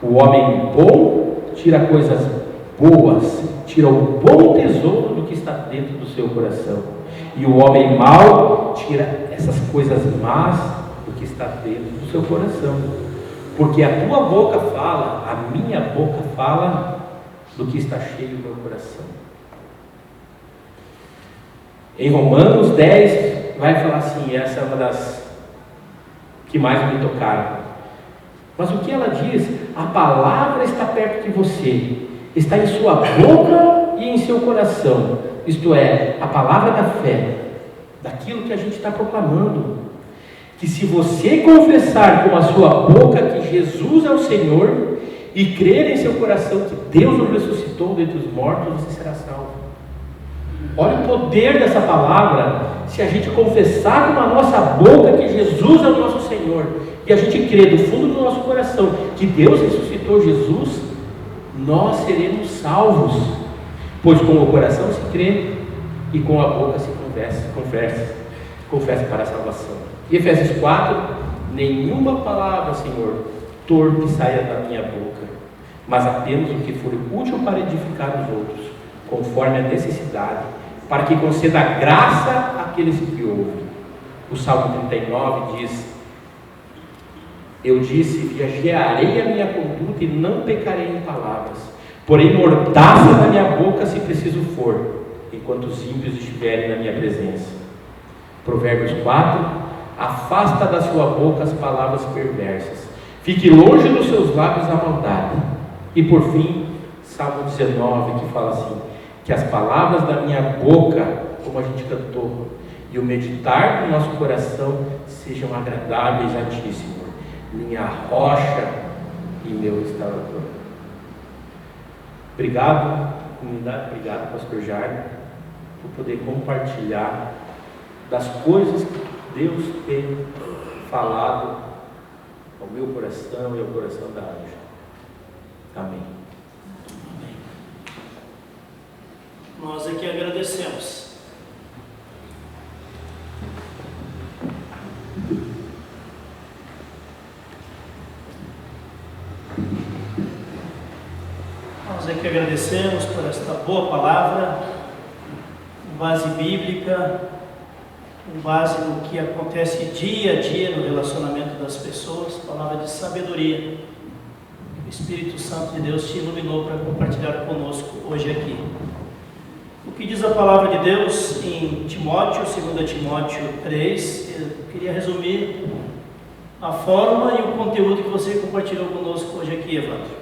o homem bom tira coisas boas, tira o bom tesouro do que está dentro do seu coração, e o homem mau tira essas coisas más do que está dentro do seu coração, porque a tua boca fala, a minha boca fala do que está cheio do meu coração. Em Romanos 10 vai falar assim, essa é uma das que mais me tocaram. Mas o que ela diz? A palavra está perto de você, está em sua boca e em seu coração, isto é, a palavra da fé, daquilo que a gente está proclamando, que se você confessar com a sua boca que Jesus é o Senhor e crer em seu coração que Deus o ressuscitou dentre os mortos, você será salvo. Olha o poder dessa palavra. Se a gente confessar com a nossa boca que Jesus é o nosso Senhor e a gente crer do fundo do nosso coração que Deus ressuscitou Jesus, nós seremos salvos, pois com o coração se crê e com a boca se confessa para a salvação. E Efésios 4: nenhuma palavra, Senhor, torpe saia da minha boca, mas apenas o que for útil para edificar os outros, conforme a necessidade, para que conceda graça àqueles que ouvem. O Salmo 39 diz: eu disse, vigiarei a minha conduta e não pecarei em palavras, porém mordaça na minha boca se preciso for, enquanto os ímpios estiverem na minha presença. Provérbios 4: afasta da sua boca as palavras perversas, fique longe dos seus lábios a maldade. E por fim, Salmo 19, que fala assim: que as palavras da minha boca, como a gente cantou, e o meditar do nosso coração sejam agradáveis a ti, Senhor, minha rocha e meu restaurador. Obrigado, comunidade, obrigado, pastor Jair, por poder compartilhar das coisas que Deus tem falado ao meu coração e ao coração da Ângela. Amém. Amém. Nós aqui agradecemos. Nós aqui agradecemos por esta boa palavra, base bíblica, com base no que acontece dia a dia no relacionamento das pessoas, palavra de sabedoria. O Espírito Santo de Deus te iluminou para compartilhar conosco hoje aqui. O que diz a palavra de Deus em Timóteo, 2 Timóteo 3, eu queria resumir a forma e o conteúdo que você compartilhou conosco hoje aqui, Evandro.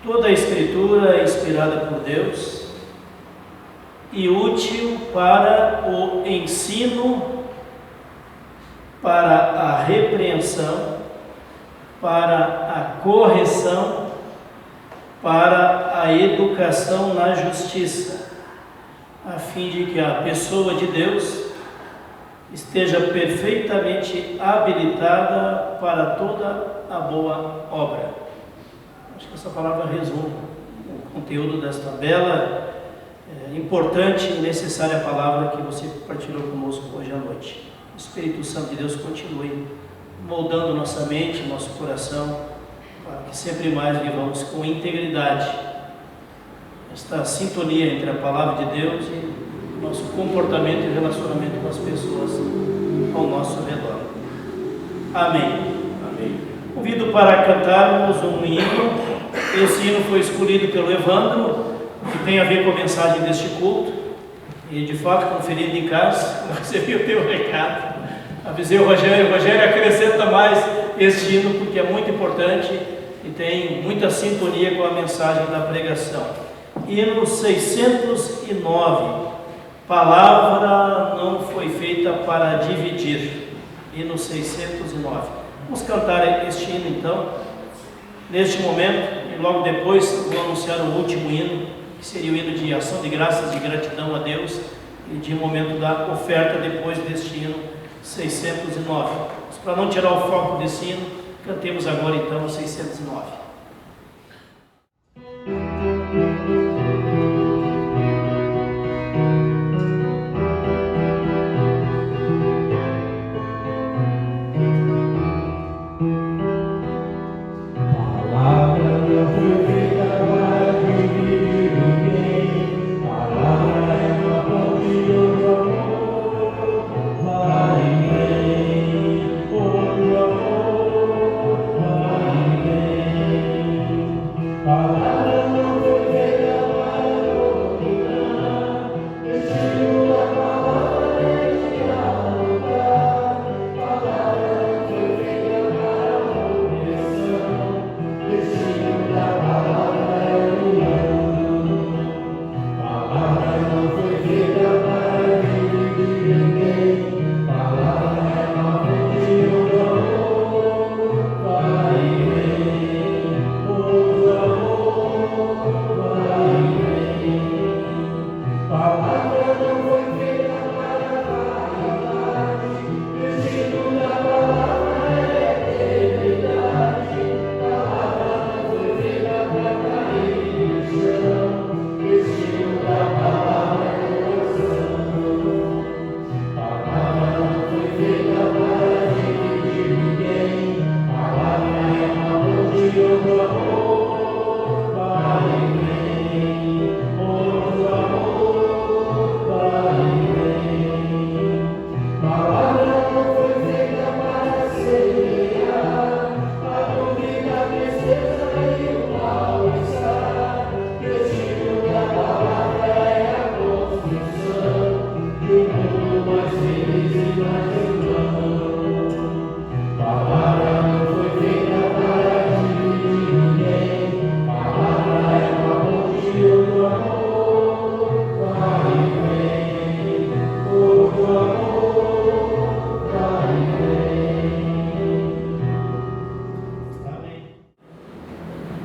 Toda a Escritura é inspirada por Deus e útil para o ensino, para a repreensão, para a correção, para a educação na justiça, a fim de que a pessoa de Deus esteja perfeitamente habilitada para toda a boa obra. Acho que essa palavra resume o conteúdo desta bela, importante e necessária palavra que você compartilhou conosco hoje à noite. O Espírito Santo de Deus continue moldando nossa mente, nosso coração, para que sempre mais vivamos com integridade esta sintonia entre a palavra de Deus e nosso comportamento e relacionamento com as pessoas ao nosso redor. Amém. Amém. Convido para cantarmos um hino. Esse hino foi escolhido pelo Evandro, que tem a ver com a mensagem deste culto. E de fato, conferindo em casa, eu recebi o teu recado. Avisei o Rogério acrescenta mais este hino porque é muito importante e tem muita sintonia com a mensagem da pregação. Hino 609. Palavra não foi feita para dividir. Hino 609. Vamos cantar este hino então, neste momento, e logo depois vou anunciar o último hino, que seria o hino de ação de graças, de gratidão a Deus, e de momento da oferta depois deste hino 609. Mas para não tirar o foco desse hino, cantemos agora então o 609.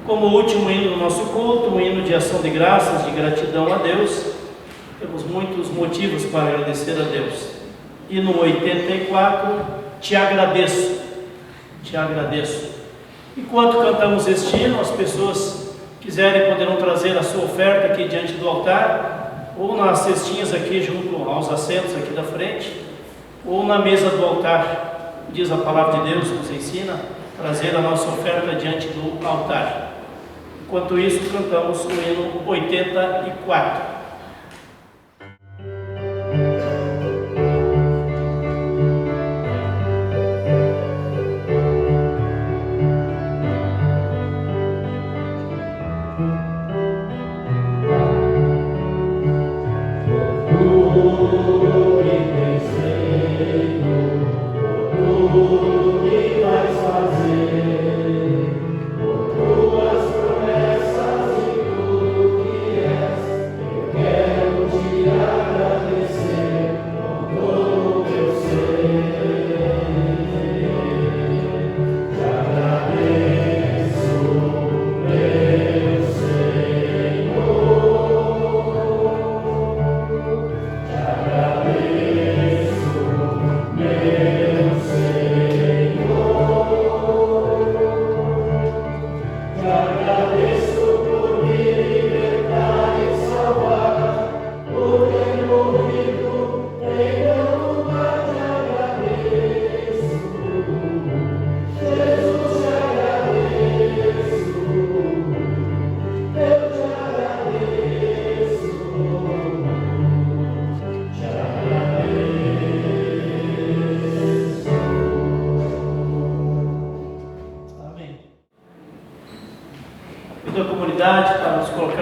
Como último hino do nosso culto, um hino de ação de graças, de gratidão a Deus. Temos muitos motivos para agradecer a Deus. Hino 84, te agradeço, te agradeço. Enquanto cantamos este hino, as pessoas quiserem poderão trazer a sua oferta aqui diante do altar, ou nas cestinhas aqui junto aos assentos aqui da frente, ou na mesa do altar. Diz a palavra de Deus, nos ensina, trazer a nossa oferta diante do altar. Enquanto isso, cantamos o hino 84.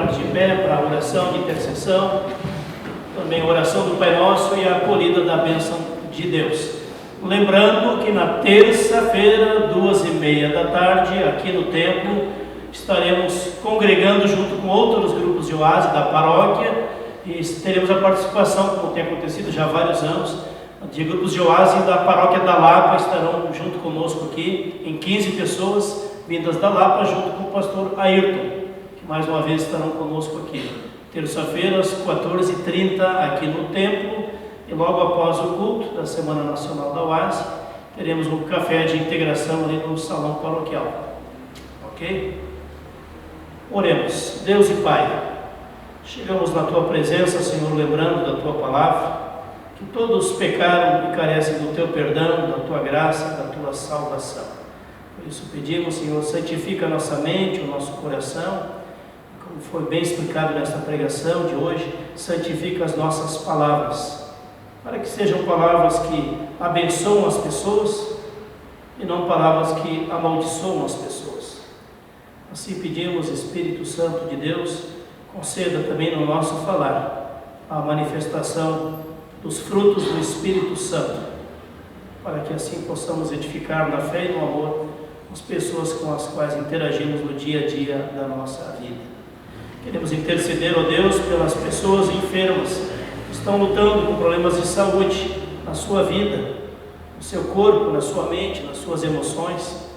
colocar-nos de pé para a oração de intercessão, também a oração do Pai Nosso e a acolhida da bênção de Deus. Lembrando que na terça-feira, 2h30 da tarde, aqui no templo, estaremos congregando junto com outros grupos de oásis da paróquia e teremos a participação, como tem acontecido já há vários anos, de grupos de oásis da paróquia da Lapa. Estarão junto conosco aqui, em 15 pessoas vindas da Lapa, junto com o pastor Ayrton, que mais uma vez estarão conosco aqui. Terça-feira, às 14h30, aqui no templo, e logo após o culto da Semana Nacional da oásis, teremos um café de integração ali no salão paroquial. Ok? Oremos. Deus e Pai, chegamos na Tua presença, Senhor, lembrando da Tua palavra, que todos pecaram e carecem do Teu perdão, da Tua graça, da Tua salvação. Por isso pedimos, Senhor, santifica a nossa mente, o nosso coração, como foi bem explicado nesta pregação de hoje, santifica as nossas palavras, para que sejam palavras que abençoam as pessoas e não palavras que amaldiçoam as pessoas. Assim pedimos, Espírito Santo de Deus, conceda também no nosso falar a manifestação dos frutos do Espírito Santo, para que assim possamos edificar na fé e no amor as pessoas com as quais interagimos no dia a dia da nossa vida. Queremos interceder, ó Deus, pelas pessoas enfermas que estão lutando com problemas de saúde na sua vida, no seu corpo, na sua mente, nas suas emoções.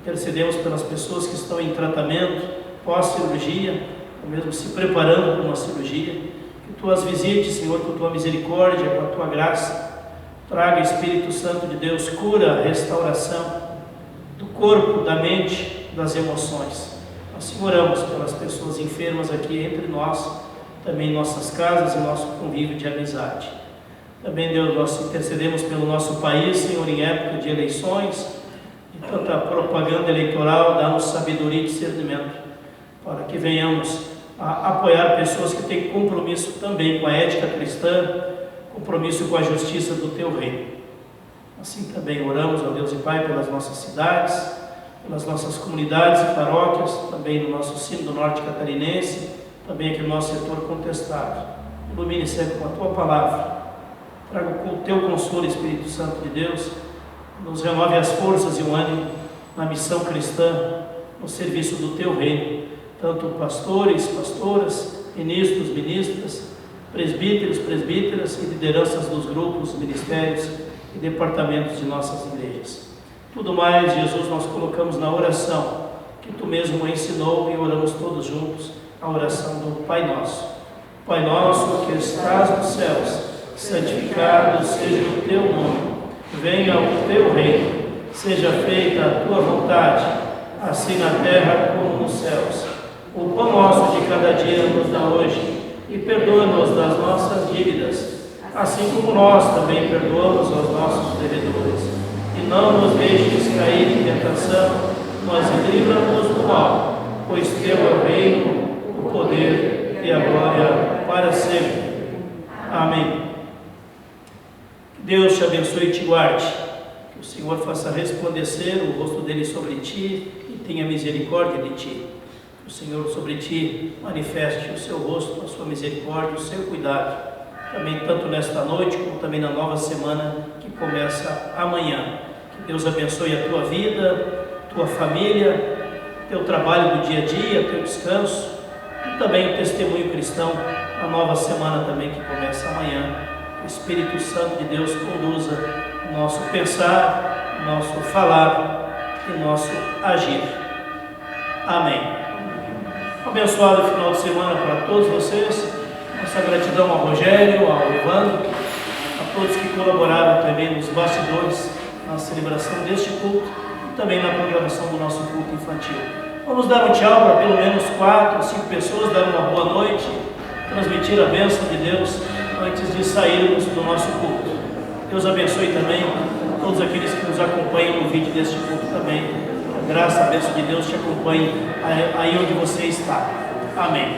Intercedemos pelas pessoas que estão em tratamento, pós-cirurgia, ou mesmo se preparando para uma cirurgia. Que Tu as visites, Senhor, com Tua misericórdia, com a Tua graça. Traga, Espírito Santo de Deus, cura, restauração do corpo, da mente, das emoções. Assim oramos pelas pessoas enfermas aqui entre nós, também em nossas casas e nosso convívio de amizade. Também, Deus, nós intercedemos pelo nosso país, Senhor, em época de eleições, e tanta propaganda eleitoral. Dá-nos sabedoria e discernimento, para que venhamos a apoiar pessoas que têm compromisso também com a ética cristã, compromisso com a justiça do Teu reino. Assim também oramos, ó Deus e Pai, pelas nossas cidades, pelas nossas comunidades e paróquias, também no nosso Sínodo Norte Catarinense, também aqui no nosso setor contestado. Ilumine sempre com a Tua palavra, traga com o Teu consolo, Espírito Santo de Deus, nos renove as forças e o ânimo na missão cristã, no serviço do Teu reino, tanto pastores, pastoras, ministros, ministras, presbíteros, presbíteras e lideranças dos grupos, ministérios e departamentos de nossas igrejas. Tudo mais, Jesus, nós colocamos na oração que Tu mesmo ensinou, e oramos todos juntos a oração do Pai Nosso. Pai nosso que estás nos céus, santificado seja o Teu nome. Venha o Teu reino, seja feita a Tua vontade, assim na terra como nos céus. O pão nosso de cada dia nos dá hoje, e perdoa-nos das nossas dívidas, assim como nós também perdoamos aos nossos devedores. E não nos deixes cair em tentação, mas livra-nos do mal, pois Teu é o reino, o poder e a glória para sempre. Amém. Deus te abençoe e te guarde, que o Senhor faça resplandecer o rosto dele sobre ti e tenha misericórdia de ti. Que o Senhor sobre ti manifeste o seu rosto, a sua misericórdia, o seu cuidado, também tanto nesta noite como também na nova semana que começa amanhã. Que Deus abençoe a tua vida, tua família, teu trabalho do dia a dia, teu descanso e também o testemunho cristão, a nova semana também que começa amanhã. O Espírito Santo de Deus conduza o nosso pensar, o nosso falar e o nosso agir. Amém. Abençoado final de semana para todos vocês. Nossa gratidão ao Rogério, ao Evandro, a todos que colaboraram também nos bastidores na celebração deste culto e também na programação do nosso culto infantil. Vamos dar um tchau para pelo menos 4 ou 5 pessoas, dar uma boa noite, transmitir a bênção de Deus antes de sairmos do nosso culto. Deus abençoe também todos aqueles que nos acompanham no vídeo deste culto também. A graça, a bênção de Deus te acompanhe aí onde você está. Amém.